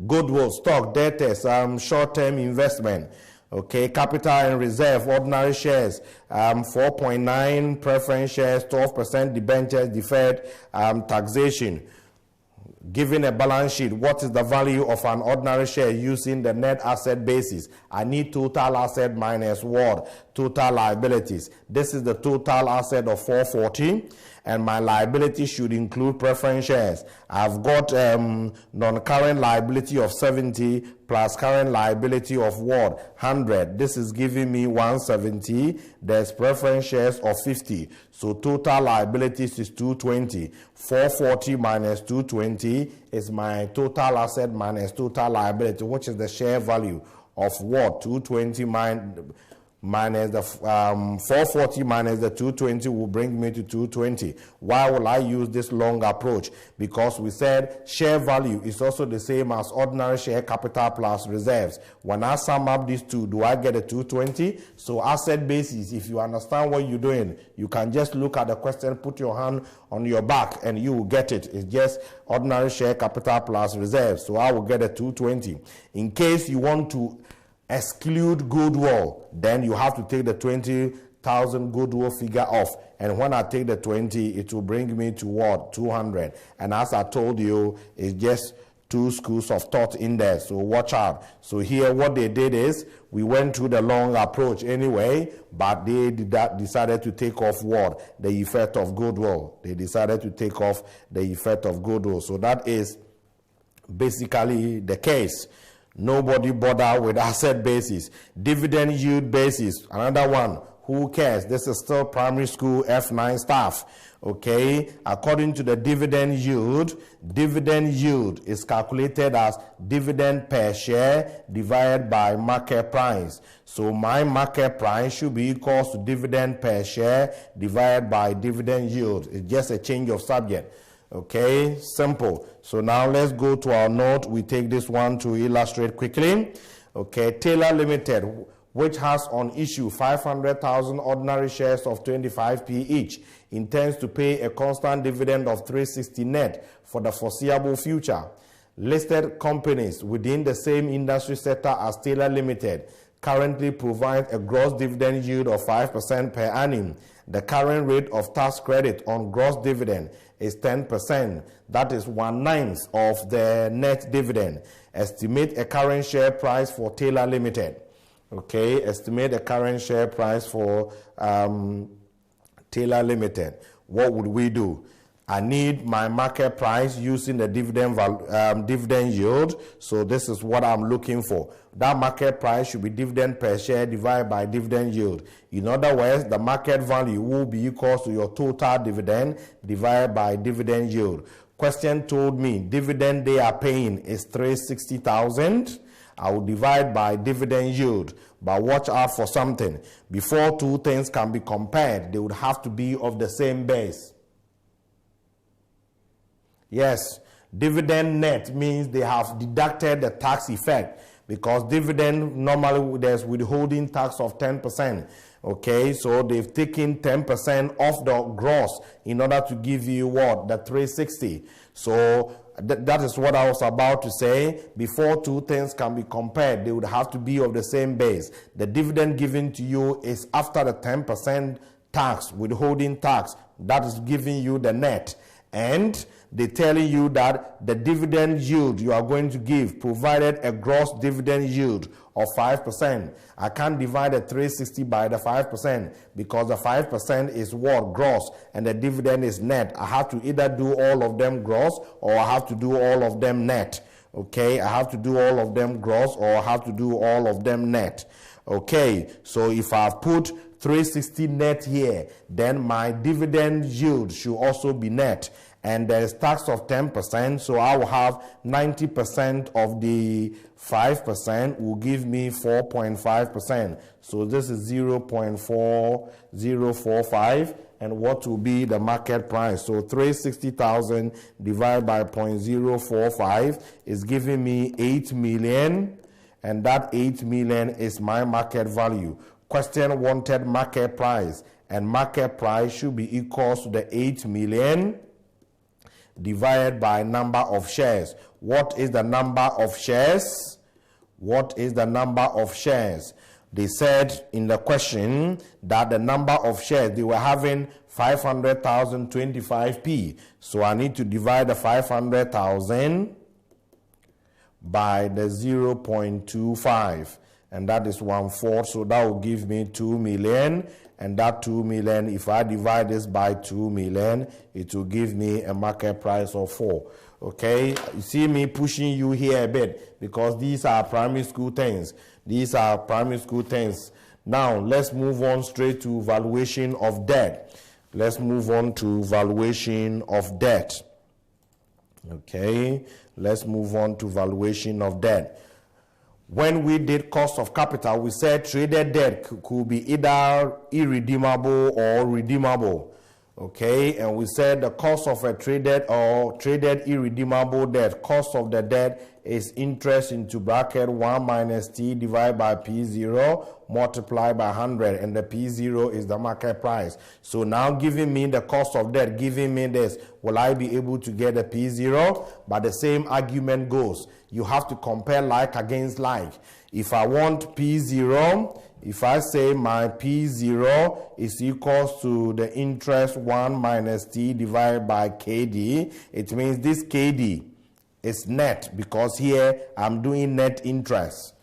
goodwill, stock, debtors, short-term investment. Okay, capital and reserve, ordinary shares, 4.9 preference shares, 12% debentures, deferred taxation. Given a balance sheet, what is the value of an ordinary share using the net asset basis? I need total asset minus what? Total liabilities. This is the total asset of 440, and my liability should include preference shares. I've got non-current liability of 70 plus current liability of what? 100. This is giving me 170. There's preference shares of 50. So total liabilities is 220. 440 minus 220 is my total asset minus total liability, which is the share value of what? 220 minus the 440 minus the 220 will bring me to 220. Why will I use this long approach? Because we said share value is also the same as ordinary share capital plus reserves. When I sum up these two, do I get a 220? So asset basis, if you understand what you're doing, you can just look at the question, put your hand on your back, and you will get it. It's just ordinary share capital plus reserves. So I will get a 220. In case you want to exclude goodwill, then you have to take the 20,000 goodwill figure off, and when I take the 20, it will bring me to what? 200. And as I told you, it's just two schools of thought in there, so watch out. So here what they did is we went through the long approach anyway, but they decided to take off what? The effect of goodwill. They decided to take off the effect of goodwill. So that is basically the case. Nobody bother with asset basis. Dividend yield basis, another one. Who cares? This is still primary school F9 staff. Okay, according to the dividend yield is calculated as dividend per share divided by market price. So my market price should be equal to dividend per share divided by dividend yield. It's just a change of subject. Okay, simple. So now let's go to our note. We take this one to illustrate quickly. Okay, Taylor Limited, which has on issue 500,000 ordinary shares of 25p each, intends to pay a constant dividend of 360 net for the foreseeable future. Listed companies within the same industry sector as Taylor Limited currently provide a gross dividend yield of 5% per annum. The current rate of tax credit on gross dividend is 10%. That is 1/9 of the net dividend. Estimate a current share price for Taylor Limited. Okay, estimate the current share price for Taylor Limited. What would we do? I need my market price using the dividend yield. So this is what I'm looking for. That market price should be dividend per share divided by dividend yield. In other words, the market value will be equal to your total dividend divided by dividend yield. Question told me dividend they are paying is 360,000. I will divide by dividend yield. But watch out for something. Before two things can be compared, they would have to be of the same base. Yes, dividend net means they have deducted the tax effect, because dividend normally there's withholding tax of 10%. Okay, so they've taken 10% off the gross in order to give you what? The 360. So that is what I was about to say. Before two things can be compared, they would have to be of the same base. The dividend given to you is after the 10% tax, withholding tax, that is giving you the net. And they're telling you that the dividend yield you are going to give provided a gross dividend yield of 5%. I can't divide the 360 by the 5% because the 5% is what? Gross, and the dividend is net. I have to either do all of them gross or I have to do all of them net. Okay, I have to do all of them gross or I have to do all of them net. Okay, so if I've put 360 net here, then my dividend yield should also be net. And there is tax of 10%, so I will have 90% of the 5% will give me 4.5%. So this is 0.4045, and what will be the market price? So 360,000 divided by 0.045 is giving me 8 million, and that 8 million is my market value. Question wanted market price, and market price should be equal to the 8 million divided by number of shares. What is the number of shares? What is the number of shares? They said in the question that the number of shares, they were having 500,000 25p. So I need to divide the 500,000 by the 0.25. And that is 1/4. So that will give me 2 million. And that 2 million, if I divide this by 2 million, it will give me a market price of 4. Okay, you see me pushing you here a bit because these are primary school things. These are primary school things. Now, let's move on straight to valuation of debt. Let's move on to valuation of debt. Okay, let's move on to valuation of debt. When we did cost of capital, we said traded debt could be either irredeemable or redeemable. Okay, and we said the cost of a traded irredeemable debt, cost of the debt is interest into bracket 1 minus t divided by P0 multiplied by 100, and the P0 is the market price. So now giving me the cost of debt, giving me this, will I be able to get a P0? But the same argument goes. You have to compare like against like. If I want P0, if I say my P0 is equals to the interest 1 minus t divided by KD, it means this KD is net, because here I'm doing net interest.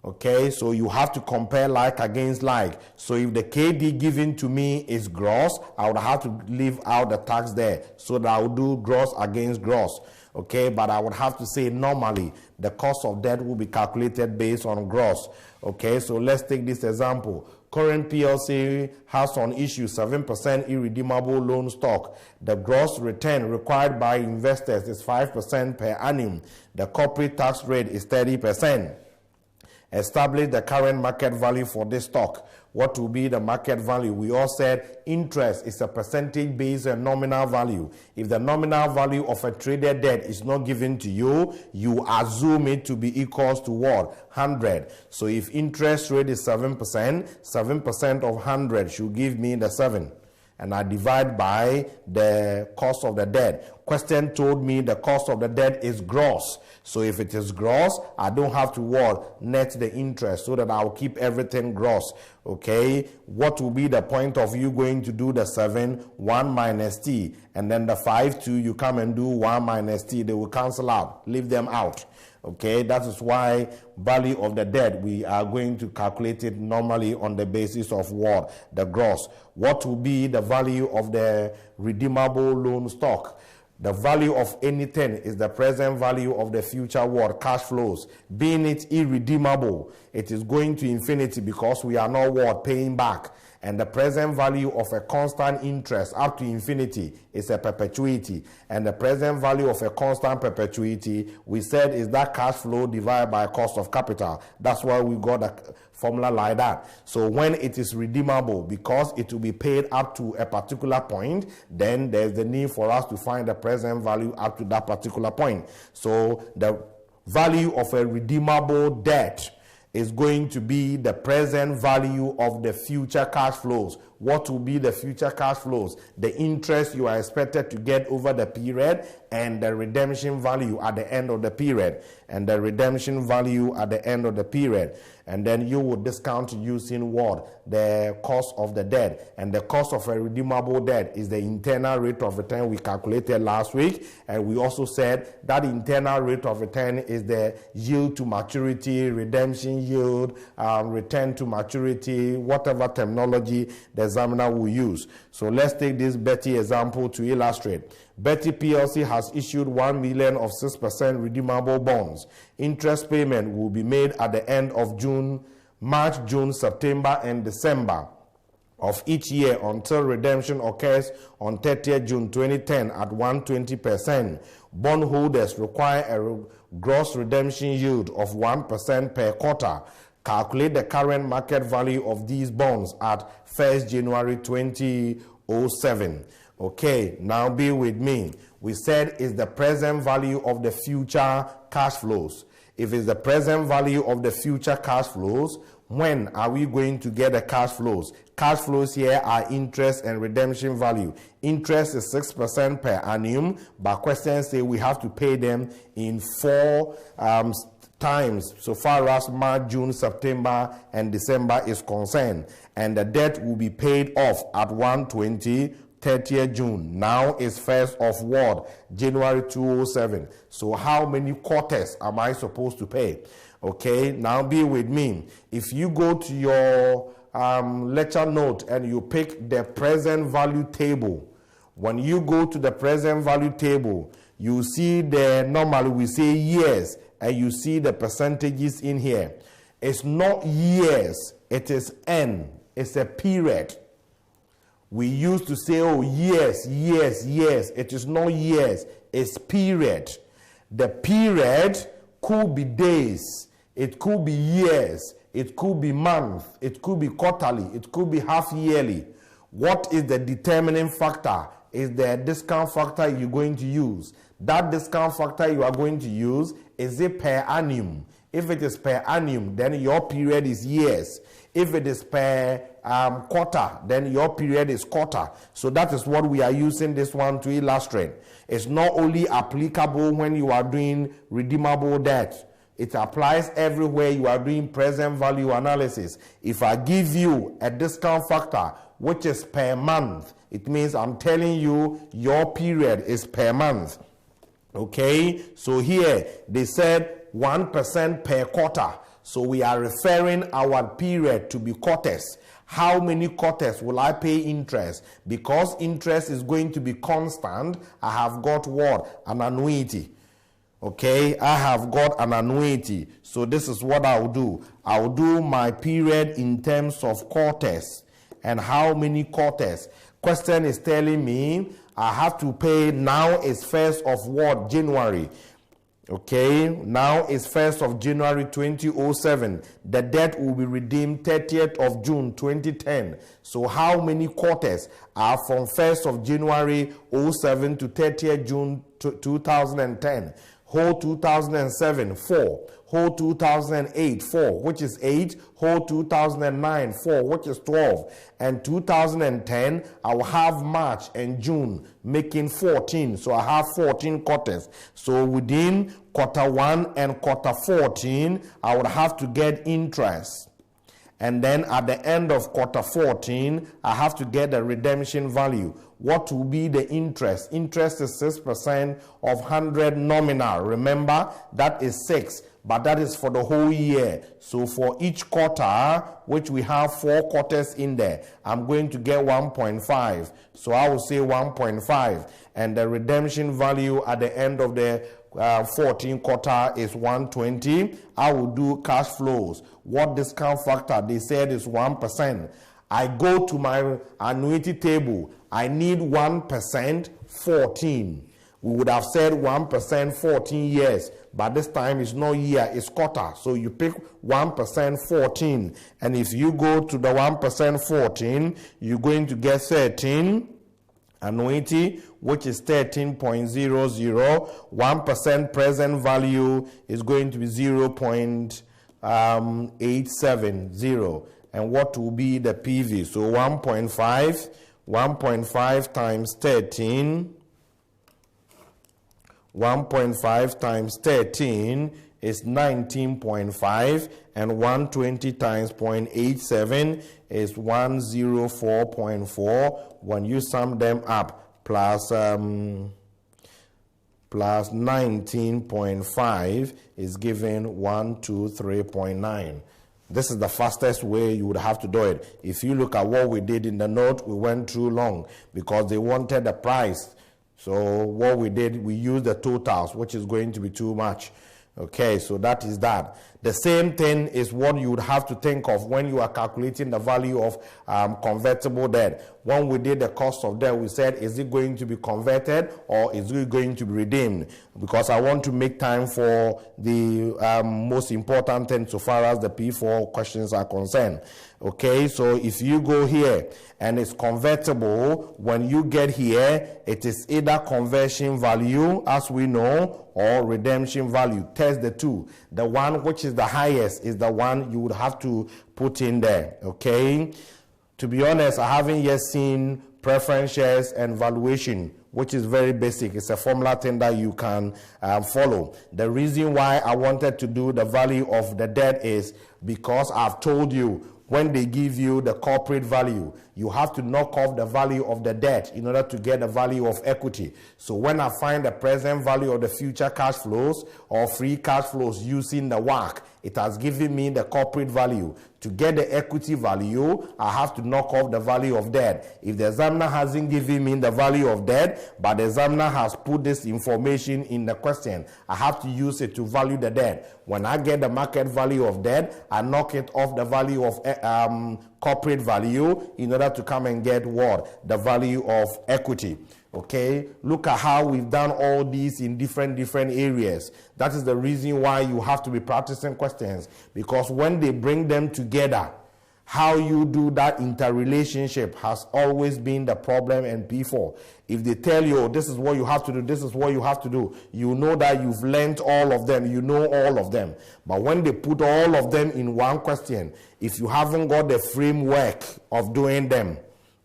Okay, so you have to compare like against like. So if the KD given to me is gross, I would have to leave out the tax there. So that I would do gross against gross. Okay, but I would have to say normally the cost of debt will be calculated based on gross. Okay, so let's take this example. Current PLC has on issue 7% irredeemable loan stock. The gross return required by investors is 5% per annum. The corporate tax rate is 30%. Establish the current market value for this stock. What will be the market value? We all said interest is a percentage based on nominal value. If the nominal value of a traded debt is not given to you, you assume it to be equals to what? 100. So if interest rate is 7%, 7% of 100 should give me the 7. And I divide by the cost of the debt. Question told me the cost of the debt is gross. So if it is gross, I don't have to what? Net the interest, so that I'll keep everything gross. Okay, what will be the point of you going to do the 7? 1 minus t. And then the 5, 2, you come and do 1 minus t. They will cancel out. Leave them out. Okay, that is why value of the debt, we are going to calculate it normally on the basis of what? The gross. What will be the value of the redeemable loan stock? The value of anything is the present value of the future what? Cash flows. Being it irredeemable, it is going to infinity because we are not what? Paying back. And the present value of a constant interest up to infinity is a perpetuity. And the present value of a constant perpetuity, we said, is that cash flow divided by cost of capital. That's why we got a formula like that. So when it is redeemable, because it will be paid up to a particular point, then there's the need for us to find the present value up to that particular point. So the value of a redeemable debt is going to be the present value of the future cash flows. What will be the future cash flows? The interest you are expected to get over the period, and the redemption value at the end of the period, and the redemption value at the end of the period. And then you would discount using what? The cost of the debt. And the cost of a redeemable debt is the internal rate of return we calculated last week. And we also said that internal rate of return is the yield to maturity, redemption yield, return to maturity, whatever terminology the examiner will use. So let's take this Betty example to illustrate. Betty PLC has issued 1 million of 6% redeemable bonds. Interest payment will be made at the end of March, June, September, and December of each year until redemption occurs on 30th June 2010 at 120%. Bondholders require a gross redemption yield of 1% per quarter. Calculate the current market value of these bonds at 1st January 2007. Okay, now be with me. We said it's the present value of the future cash flows. If it's the present value of the future cash flows, when are we going to get the cash flows? Cash flows here are interest and redemption value. Interest is 6% per annum, but questions say we have to pay them in 4 times so far as March, June, September, and December is concerned. And the debt will be paid off at 120, 30th June. Now is 1st of what? January 2007. So how many quarters am I supposed to pay? Okay, now be with me. If you go to your lecture note and you pick the present value table, when you go to the present value table, you see the, normally we say years, and you see the percentages in here. It's not years, it is N. It's a period. We used to say, oh, years, years, years. It is not years, it's period. The period could be days. It could be years. It could be month. It could be quarterly. It could be half yearly. What is the determining factor? Is the discount factor you're going to use. That discount factor you are going to use, is it per annum? If it is per annum, then your period is years. If it is per quarter, then your period is quarter. So that is what we are using this one to illustrate. It's not only applicable when you are doing redeemable debt. It applies everywhere you are doing present value analysis. If I give you a discount factor, which is per month, it means I'm telling you your period is per month. Okay, so here they said 1% per quarter. So we are referring our period to be quarters. How many quarters will I pay interest? Because interest is going to be constant, I have got what? An annuity. Okay, I have got an annuity. So this is what I'll do. I'll do my period in terms of quarters. And how many quarters? Question is telling me I have to pay, now is 1st of what? January. Okay, now is 1st of January 2007. The debt will be redeemed 30th of June 2010. So how many quarters are from 1st of January 07 to 30th June 2010? Whole 2007, 4. Whole 2008, 4, which is 8. Whole 2009, 4, which is 12. And 2010, I will have March and June, making 14. So I have 14 quarters. So within quarter 1 and quarter 14, I would have to get interest. And then at the end of quarter 14, I have to get the redemption value. What will be the interest? Interest is 6% of 100 nominal. Remember, that is 6, but that is for the whole year. So for each quarter, which we have 4 quarters in there, I'm going to get 1.5. So I will say 1.5. And the redemption value at the end of the 14 quarter is 120. I will do cash flows. What discount factor? They said is 1%. I go to my annuity table. I need 1%, 14. We would have said 1%, 14 years, but this time it's not year, it's quarter. So you pick 1%, 14. And if you go to the 1%, 14, you're going to get 13. Annuity, which is 13.00. 1% present value is going to be 0.870. And what will be the PV? So 1.5 times 13. 1.5 times 13 is 19.5, and 120 times 0.87 is 104.4. When you sum them up, plus 19.5 is given 123.9. This is the fastest way you would have to do it. If you look at what we did in the note, we went too long because they wanted the price. So what we did, we used the totals, which is going to be too much. Okay, so that is that. The same thing is what you would have to think of when you are calculating the value of convertible debt. When we did the cost of debt, we said, is it going to be converted or is it going to be redeemed? Because I want to make time for the most important thing so far as the P4 questions are concerned. Okay, so if you go here and it's convertible, when you get here, it is either conversion value, as we know, or redemption value. Test the two. The one which is the highest is the one you would have to put in there. Okay, to be honest, I haven't yet seen preference shares and valuation, which is very basic. It's a formula thing that you can follow. The reason why I wanted to do the value of the debt is because I've told you, when they give you the corporate value, you have to knock off the value of the debt in order to get the value of equity. So when I find the present value of the future cash flows or free cash flows using the WACC, it has given me the corporate value. To get the equity value, I have to knock off the value of debt. If the examiner hasn't given me the value of debt, but the examiner has put this information in the question, I have to use it to value the debt. When I get the market value of debt, I knock it off the value of corporate value in order to come and get what? The value of equity. Okay, look at how we've done all these in different areas. That is the reason why you have to be practicing questions, because when they bring them together, how you do that interrelationship has always been the problem in P4. If they tell you, oh, this is what you have to do, this is what you have to do, you know that you've learned all of them, you know all of them. But when they put all of them in one question, if you haven't got the framework of doing them,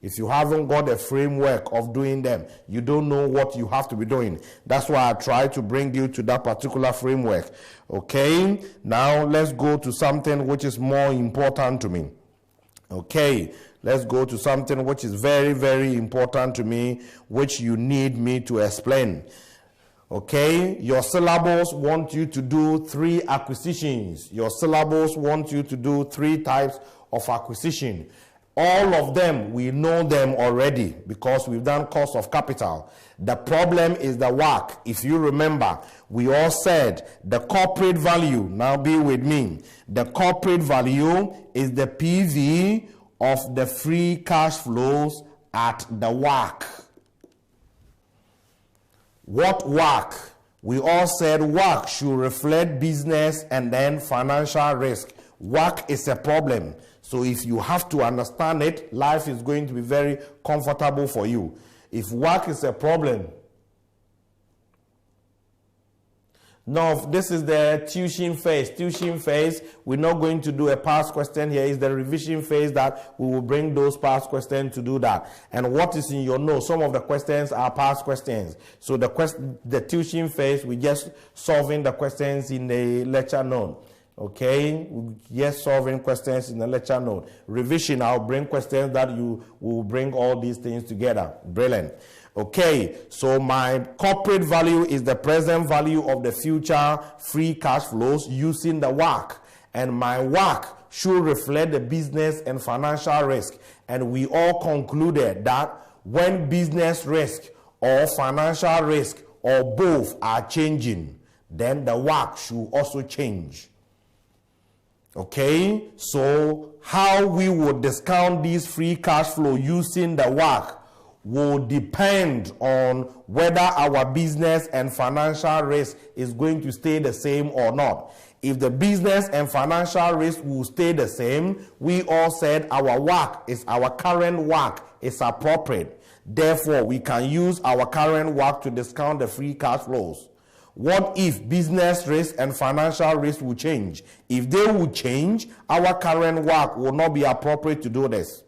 if you haven't got a framework of doing them, you don't know what you have to be doing. That's why I try to bring you to that particular framework. Okay, now let's go to something which is more important to me. Okay, let's go to something which is very important to me, which you need me to explain. Okay, your syllabus want you to do 3 acquisitions. Your syllabus want you to do 3 types of acquisition. All of them, we know them already because we've done cost of capital. The problem is the WACC. If you remember, we all said the corporate value, now be with me, the corporate value is the PV of the free cash flows at the WACC. What WACC? We all said WACC should reflect business and then financial risk. WACC is a problem. So if you have to understand it, life is going to be very comfortable for you. If WACC is a problem, now this is the tuition phase. Tuition phase, we're not going to do a past question here. It's the revision phase that we will bring those past questions to do that. And what is in your notes? Some of the questions are past questions. So the tuition phase, we just solving the questions in the lecture note. Okay, yes, solving questions in the lecture note. Revision, I'll bring questions that you will bring all these things together. Brilliant. Okay, so my corporate value is the present value of the future free cash flows using the WACC. And my WACC should reflect the business and financial risk. And we all concluded that when business risk or financial risk or both are changing, then the WACC should also change. Okay, so how we would discount these free cash flow using the WACC will depend on whether our business and financial risk is going to stay the same or not. If the business and financial risk will stay the same, we all said our current WACC is appropriate. Therefore, we can use our current WACC to discount the free cash flows. What if business risk and financial risk will change? If they will change, our current WACC will not be appropriate to do this.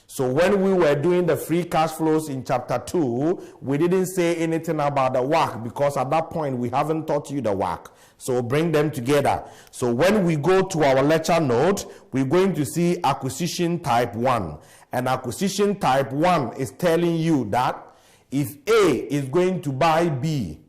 So when we were doing the free cash flows in chapter 2, we didn't say anything about the WACC because at that point we haven't taught you the WACC. So bring them together. So when we go to our lecture note, we're going to see acquisition type 1. And acquisition type 1 is telling you that if A is going to buy B,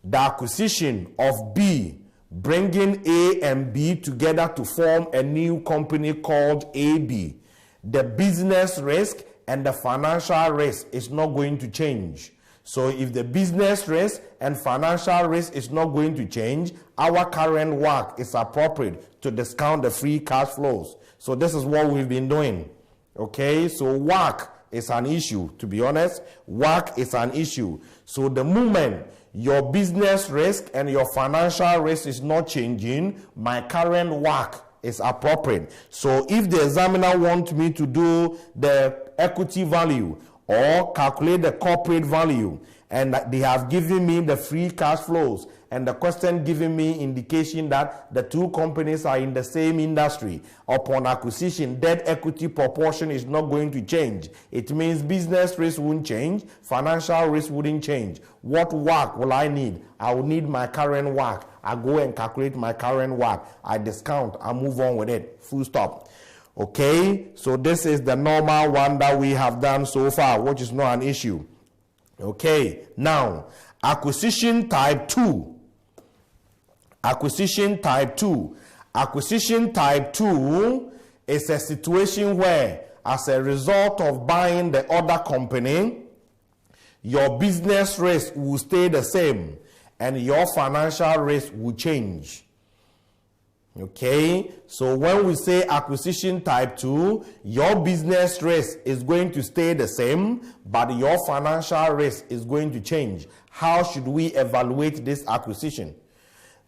the acquisition of B, bringing A and B together to form a new company called AB, the business risk and the financial risk is not going to change. So if the business risk and financial risk is not going to change, our current WACC is appropriate to discount the free cash flows. So this is what we've been doing. Okay, so WACC is an issue. To be honest, WACC is an issue. So the moment your business risk and your financial risk is not changing, my current WACC is appropriate. So if the examiner wants me to do the equity value or calculate the corporate value, and they have given me the free cash flows, and the question giving me indication that the two companies are in the same industry, upon acquisition, debt equity proportion is not going to change. It means business risk won't change, financial risk wouldn't change. What WACC will I need? I will need my current WACC. I go and calculate my current WACC. I discount, I move on with it. Full stop. Okay, so this is the normal one that we have done so far, which is not an issue. Okay, now acquisition type 2. Acquisition type 2. Acquisition type 2 is a situation where, as a result of buying the other company, your business risk will stay the same and your financial risk will change. Okay, so when we say acquisition type 2, your business risk is going to stay the same, but your financial risk is going to change. How should we evaluate this acquisition?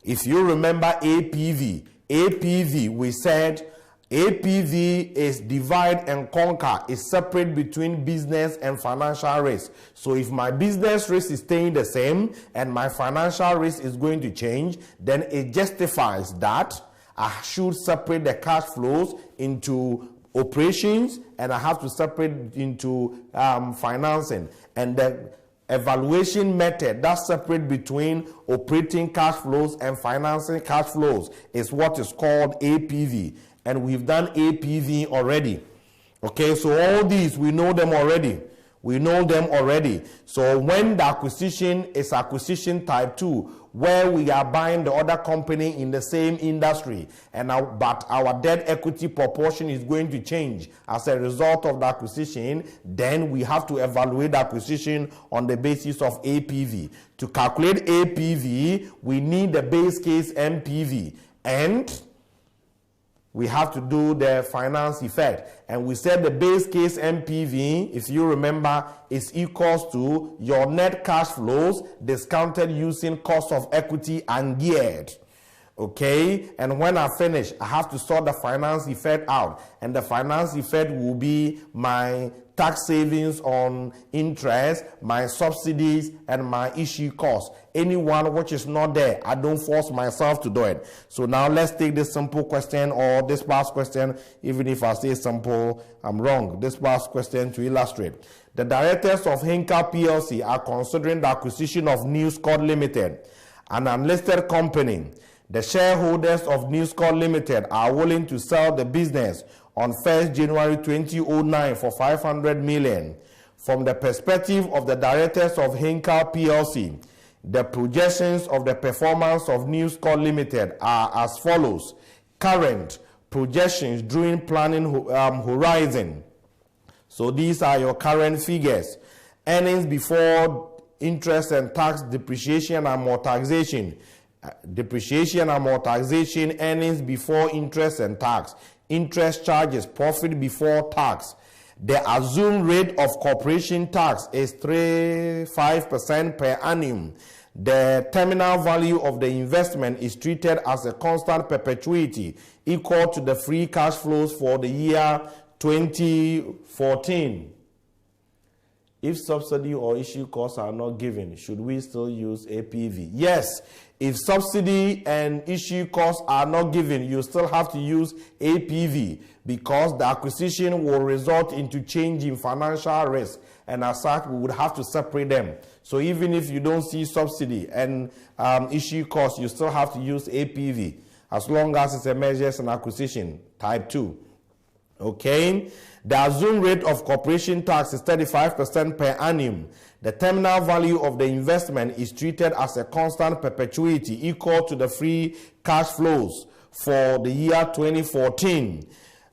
If you remember APV, we said APV is divide and conquer, is separate between business and financial risk. So if my business risk is staying the same and my financial risk is going to change, then it justifies that I should separate the cash flows into operations and I have to separate into financing. And the evaluation method that's separate between operating cash flows and financing cash flows is what is called APV. And we've done APV already. Okay, so all these, we know them already. So when the acquisition is acquisition type 2, where we are buying the other company in the same industry, but our debt equity proportion is going to change as a result of the acquisition, then we have to evaluate the acquisition on the basis of APV. To calculate APV, we need the base case MPV, and we have to do the finance effect. And we said the base case MPV, if you remember, is equals to your net cash flows discounted using cost of equity and geared. Okay, and when I finish, I have to sort the finance effect out. And the finance effect will be my tax savings on interest, my subsidies, and my issue costs. Anyone which is not there, I don't force myself to do it. So now let's take this simple question or this past question. Even if I say simple, I'm wrong. This past question to illustrate. The directors of Hinkar PLC are considering the acquisition of News Corp Limited, an unlisted company. The shareholders of News Corp Limited are willing to sell the business on 1st January 2009 for $500 million. From the perspective of the directors of Hinkar PLC, the projections of the performance of News Corp Limited are as follows. Current projections during planning horizon. So these are your current figures. Earnings before interest and tax, depreciation and amortization. Earnings before interest and tax. Interest charges, profit before tax. The assumed rate of corporation tax is 5% per annum. The terminal value of the investment is treated as a constant perpetuity equal to the free cash flows for the year 2014. If subsidy or issue costs are not given, should we still use APV? Yes. If subsidy and issue costs are not given, you still have to use APV because the acquisition will result into change in financial risk, and as such, we would have to separate them. So even if you don't see subsidy and issue costs, you still have to use APV as long as it's a mergers and acquisition type 2. Okay, the assumed rate of corporation tax is 35% per annum. The terminal value of the investment is treated as a constant perpetuity equal to the free cash flows for the year 2014.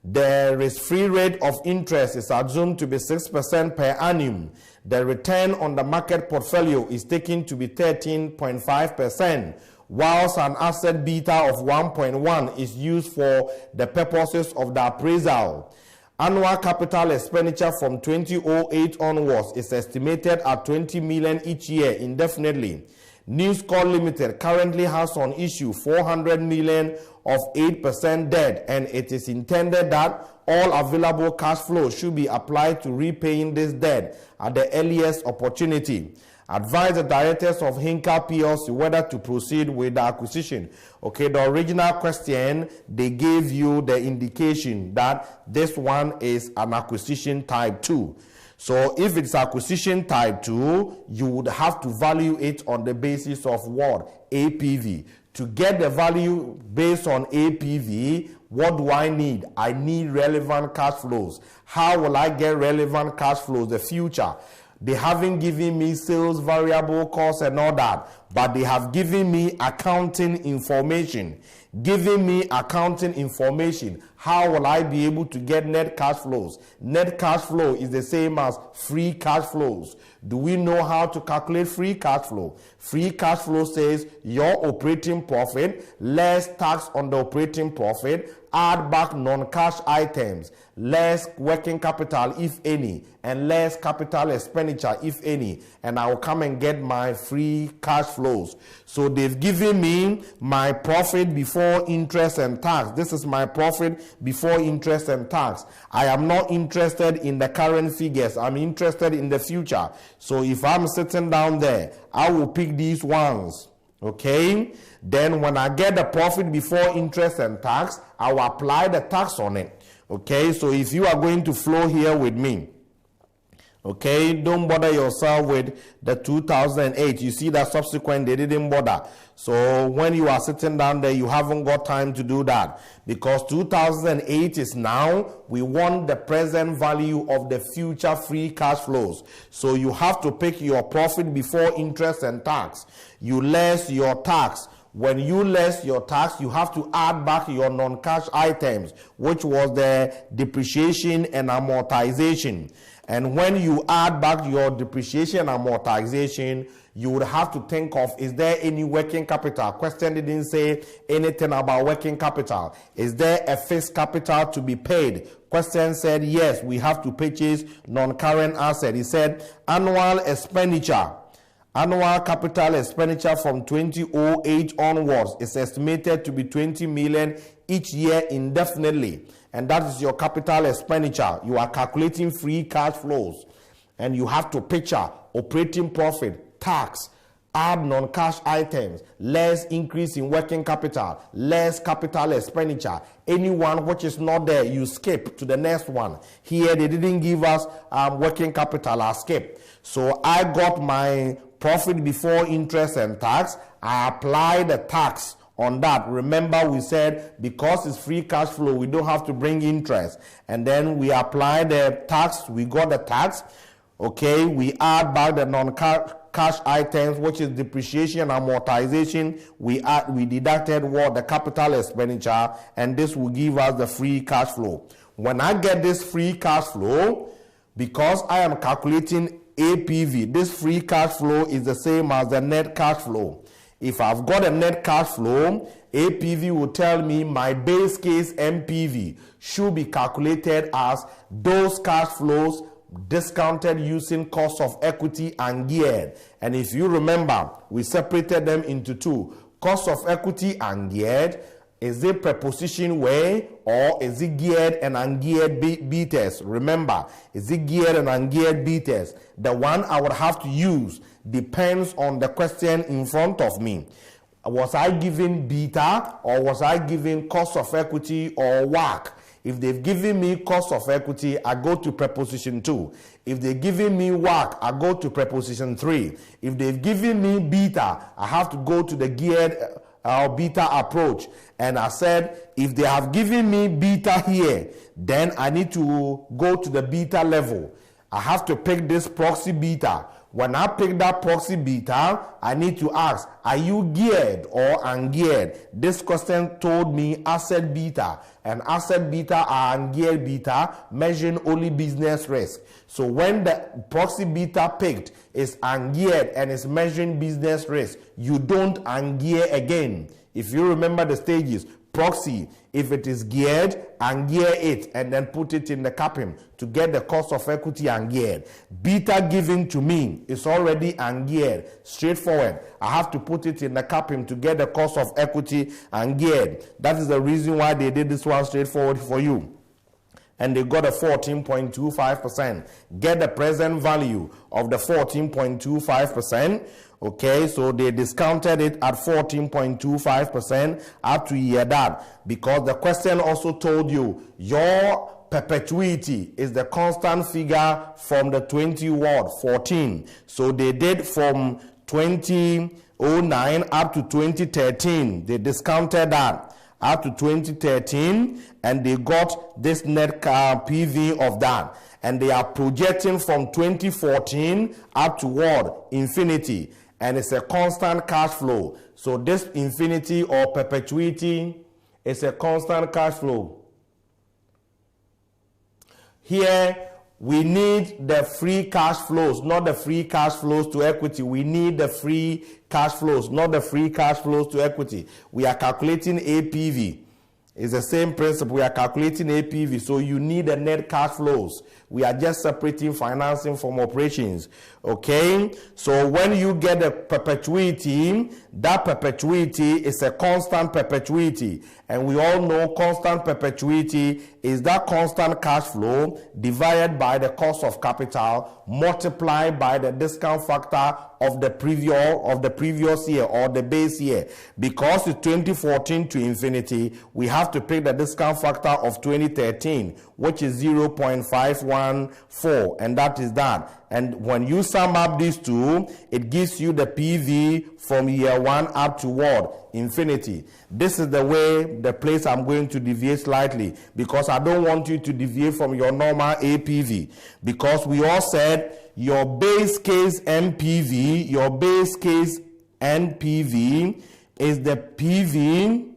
The risk-free rate of interest is assumed to be 6% per annum. The return on the market portfolio is taken to be 13.5%. whilst an asset beta of 1.1 is used for the purposes of the appraisal. Annual capital expenditure from 2008 onwards is estimated at 20 million each year indefinitely. News Corp Limited currently has on issue 400 million of 8% debt, and it is intended that all available cash flow should be applied to repaying this debt at the earliest opportunity. Advise the directors of Hinkar PLC whether to proceed with the acquisition. Okay, the original question, they gave you the indication that this one is an acquisition type 2. So if it's acquisition type 2, you would have to value it on the basis of what? APV. To get the value based on APV, what do I need? I need relevant cash flows. How will I get relevant cash flows? The future. They haven't given me sales, variable costs and all that. but they have given me accounting information. Giving me accounting information. How will I be able to get net cash flows? Net cash flow is the same as free cash flows. Do we know how to calculate free cash flow? Free cash flow says your operating profit less tax on the operating profit, add back non-cash items, less working capital if any, and less capital expenditure if any, and I will come and get my free cash flows. So they've given me my profit before interest and tax. This is my profit before interest and tax. I am not interested in the current figures. I'm interested in the future. So if I'm sitting down there, I will pick these ones. Okay, then when I get the profit before interest and tax, I will apply the tax on it. Okay, so if you are going to flow here with me, okay, don't bother yourself with the 2008. You see that subsequent, they didn't bother. So when you are sitting down there, you haven't got time to do that, because 2008 is now. We want the present value of the future free cash flows. So you have to pick your profit before interest and tax. You less your tax. When you less your tax, you have to add back your non-cash items, which was the depreciation and amortization. And when you add back your depreciation and amortization, you would have to think of, is there any working capital? Question didn't say anything about working capital. Is there a fixed capital to be paid? Question said, yes, we have to purchase non-current asset. He said, annual expenditure. Annual capital expenditure from 2008 onwards is estimated to be 20 million each year indefinitely. And that is your capital expenditure. You are calculating free cash flows. And you have to picture operating profit, tax, add non-cash items, less increase in working capital, less capital expenditure. Anyone which is not there, you skip to the next one. Here they didn't give us working capital, I skip. So I got my profit before interest and tax. I apply the tax on that. Remember, we said because it's free cash flow, we don't have to bring interest. And then we apply the tax, we got the tax. Okay, we add back the non-cash items, which is depreciation and amortization. We deducted what? The capital expenditure, and this will give us the free cash flow. When I get this free cash flow, because I am calculating APV, this free cash flow is the same as the net cash flow. If I've got a net cash flow, APV will tell me my base case MPV should be calculated as those cash flows discounted using cost of equity and geared. And if you remember, we separated them into two. Cost of equity and geared, is it preposition way or is it geared and ungeared B-test? Remember, is it geared and ungeared B-test? The one I would have to use depends on the question in front of me. Was I given beta or was I given cost of equity or WACC? If they've given me cost of equity, I go to preposition 2. If they've given me WACC, I go to preposition 3. If they've given me beta, I have to go to the geared beta approach. And I said, if they have given me beta here, then I need to go to the beta level. I have to pick this proxy beta. When I pick that proxy beta, I need to ask, are you geared or ungeared? This question told me asset beta, and asset beta are ungeared beta, measuring only business risk. So when the proxy beta picked is ungeared and is measuring business risk, you don't ungear again. If you remember the stages, proxy, if it is geared, ungear it and then put it in the CAPM to get the cost of equity ungeared. Beta given to me is already ungeared, straightforward. I have to put it in the CAPM to get the cost of equity ungeared. That is the reason why they did this one straightforward for you. And they got a 14.25%. Get the present value of the 14.25%. Okay, so they discounted it at 14.25% up to year that, because the question also told you your perpetuity is the constant figure from the 14. So they did from 2009 up to 2013. They discounted that up to 2013, and they got this net PV of that. And they are projecting from 2014 up to what? Infinity. and it's a constant cash flow. So this infinity or perpetuity is a constant cash flow. Here, we need the free cash flows, not the free cash flows to equity. We need the free cash flows, not the free cash flows to equity. We are calculating APV. It's the same principle. We are calculating APV, so you need the net cash flows. We are just separating financing from operations. Okay? So when you get the perpetuity, that perpetuity is a constant perpetuity. And we all know constant perpetuity is that constant cash flow divided by the cost of capital multiplied by the discount factor of the previous year or the base year. Because it's 2014 to infinity, we have to pick the discount factor of 2013, which is 0.514, and that is that. And when you sum up these two, it gives you the PV from year 1 up toward infinity. This is the place I'm going to deviate slightly, because I don't want you to deviate from your normal APV, because we all said your base case NPV, your base case NPV is the PV,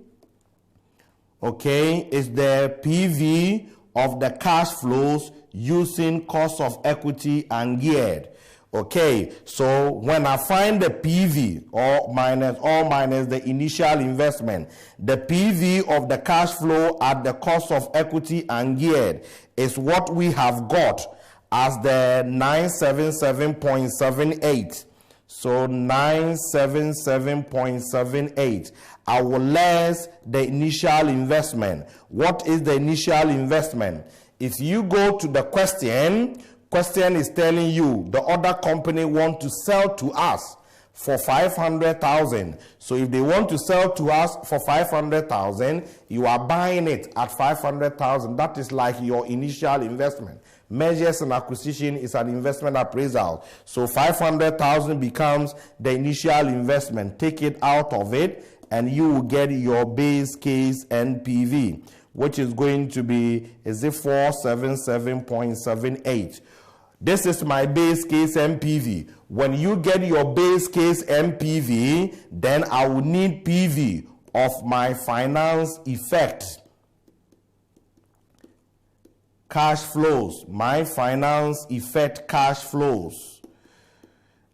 okay, is the PV of the cash flows using cost of equity and geared. Okay, so when I find the PV or minus the initial investment, the PV of the cash flow at the cost of equity and geared is what we have got as the 977.78. So 977.78. I will less the initial investment. What is the initial investment? If you go to the question is telling you the other company want to sell to us for 500,000. So if they want to sell to us for 500,000, you are buying it at 500,000. That is like your initial investment. Measures and acquisition is an investment appraisal. So 500,000 becomes the initial investment. Take it out of it and you will get your base case NPV, which is going to be, is it 477.78. This is my base case NPV. When you get your base case NPV, then I will need PV of my finance effect cash flows, my finance effect cash flows.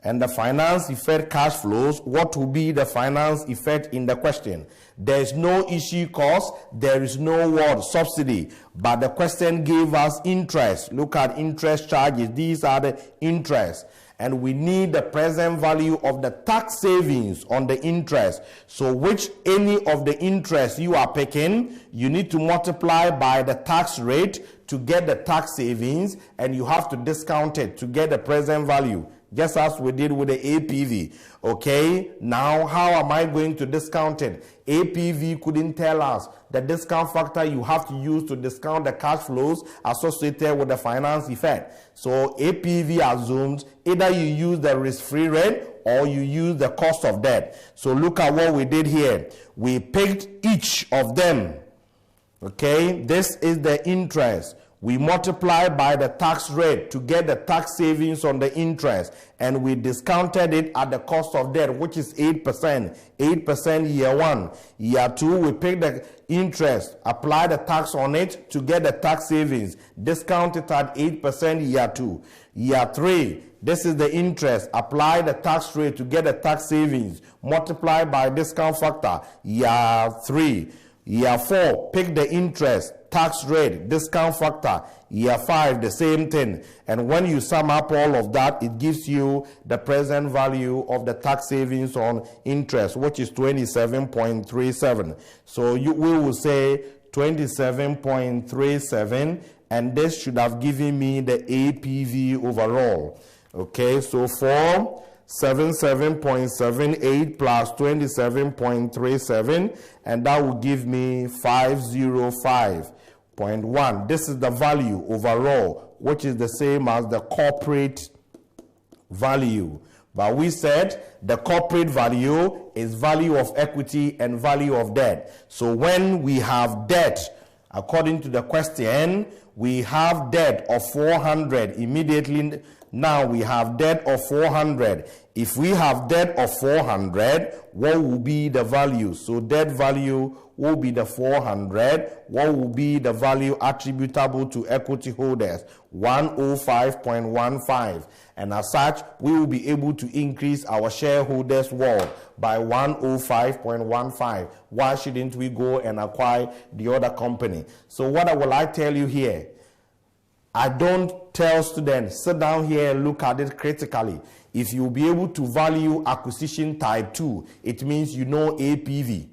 And the finance effect cash flows, what will be the finance effect in the question? There is no issue cost, there is no word subsidy, but the question gave us interest. Look at interest charges. These are the interest. And we need the present value of the tax savings on the interest. So any of the interest you are picking, you need to multiply by the tax rate to get the tax savings, and you have to discount it to get the present value, just as we did with the APV. Okay, now how am I going to discount it? APV couldn't tell us the discount factor you have to use to discount the cash flows associated with the finance effect. So APV assumes either you use the risk-free rate or you use the cost of debt. So look at what we did here. We picked each of them. Okay, this is the interest. We multiply by the tax rate to get the tax savings on the interest, and we discounted it at the cost of debt, which is 8%. 8% year 1. Year 2, we pick the interest, apply the tax on it to get the tax savings, discount it at 8% year 2. Year 3, this is the interest, apply the tax rate to get the tax savings, multiply by discount factor, year 3. Year 4, pick the interest, tax rate, discount factor. Year 5, the same thing. And when you sum up all of that, it gives you the present value of the tax savings on interest, which is 27.37. So we will say 27.37, and this should have given me the APV overall. Okay, so 477.78 plus 27.37, and that will give me 505.1. This is the value overall, which is the same as the corporate value. But we said the corporate value is value of equity and value of debt. So when we have debt, according to the question, we have debt of 400 immediately Now we have debt of 400. If we have debt of 400, what will be the value? So debt value will be the 400. What will be the value attributable to equity holders? 105.15. And as such, we will be able to increase our shareholders' wealth by 105.15. Why shouldn't we go and acquire the other company? So what will I tell you here? I don't tell students, sit down here and look at it critically. If you'll be able to value acquisition type 2, it means you know APV.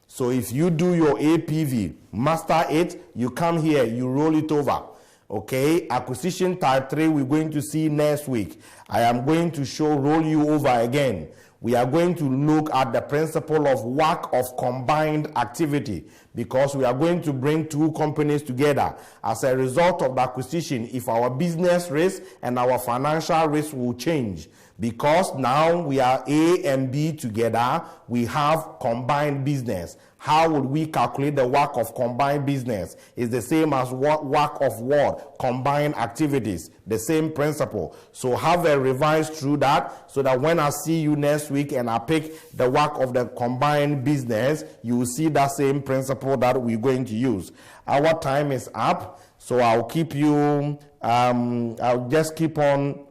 So if you do your APV, master it, you come here, you roll it over. Okay, acquisition type 3, we're going to see next week. I am going to roll you over again. We are going to look at the principle of WACC of combined activity, because we are going to bring two companies together. As a result of the acquisition, if our business risk and our financial risk will change, because now we are A and B together, we have combined business. How would we calculate the WACC of combined business? It's the same as WACC of what? Combined activities. The same principle. So have a revise through that, so that when I see you next week and I pick the WACC of the combined business, you will see that same principle that we're going to use. Our time is up, so I'll keep you, I'll just keep on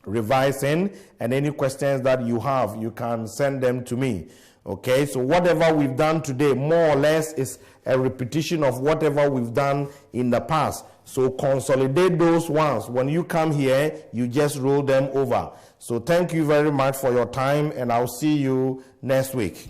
revising, and any questions that you have, you can send them to me. Okay, so whatever we've done today, more or less, is a repetition of whatever we've done in the past. So consolidate those ones. When you come here, you just roll them over. So thank you very much for your time, and I'll see you next week.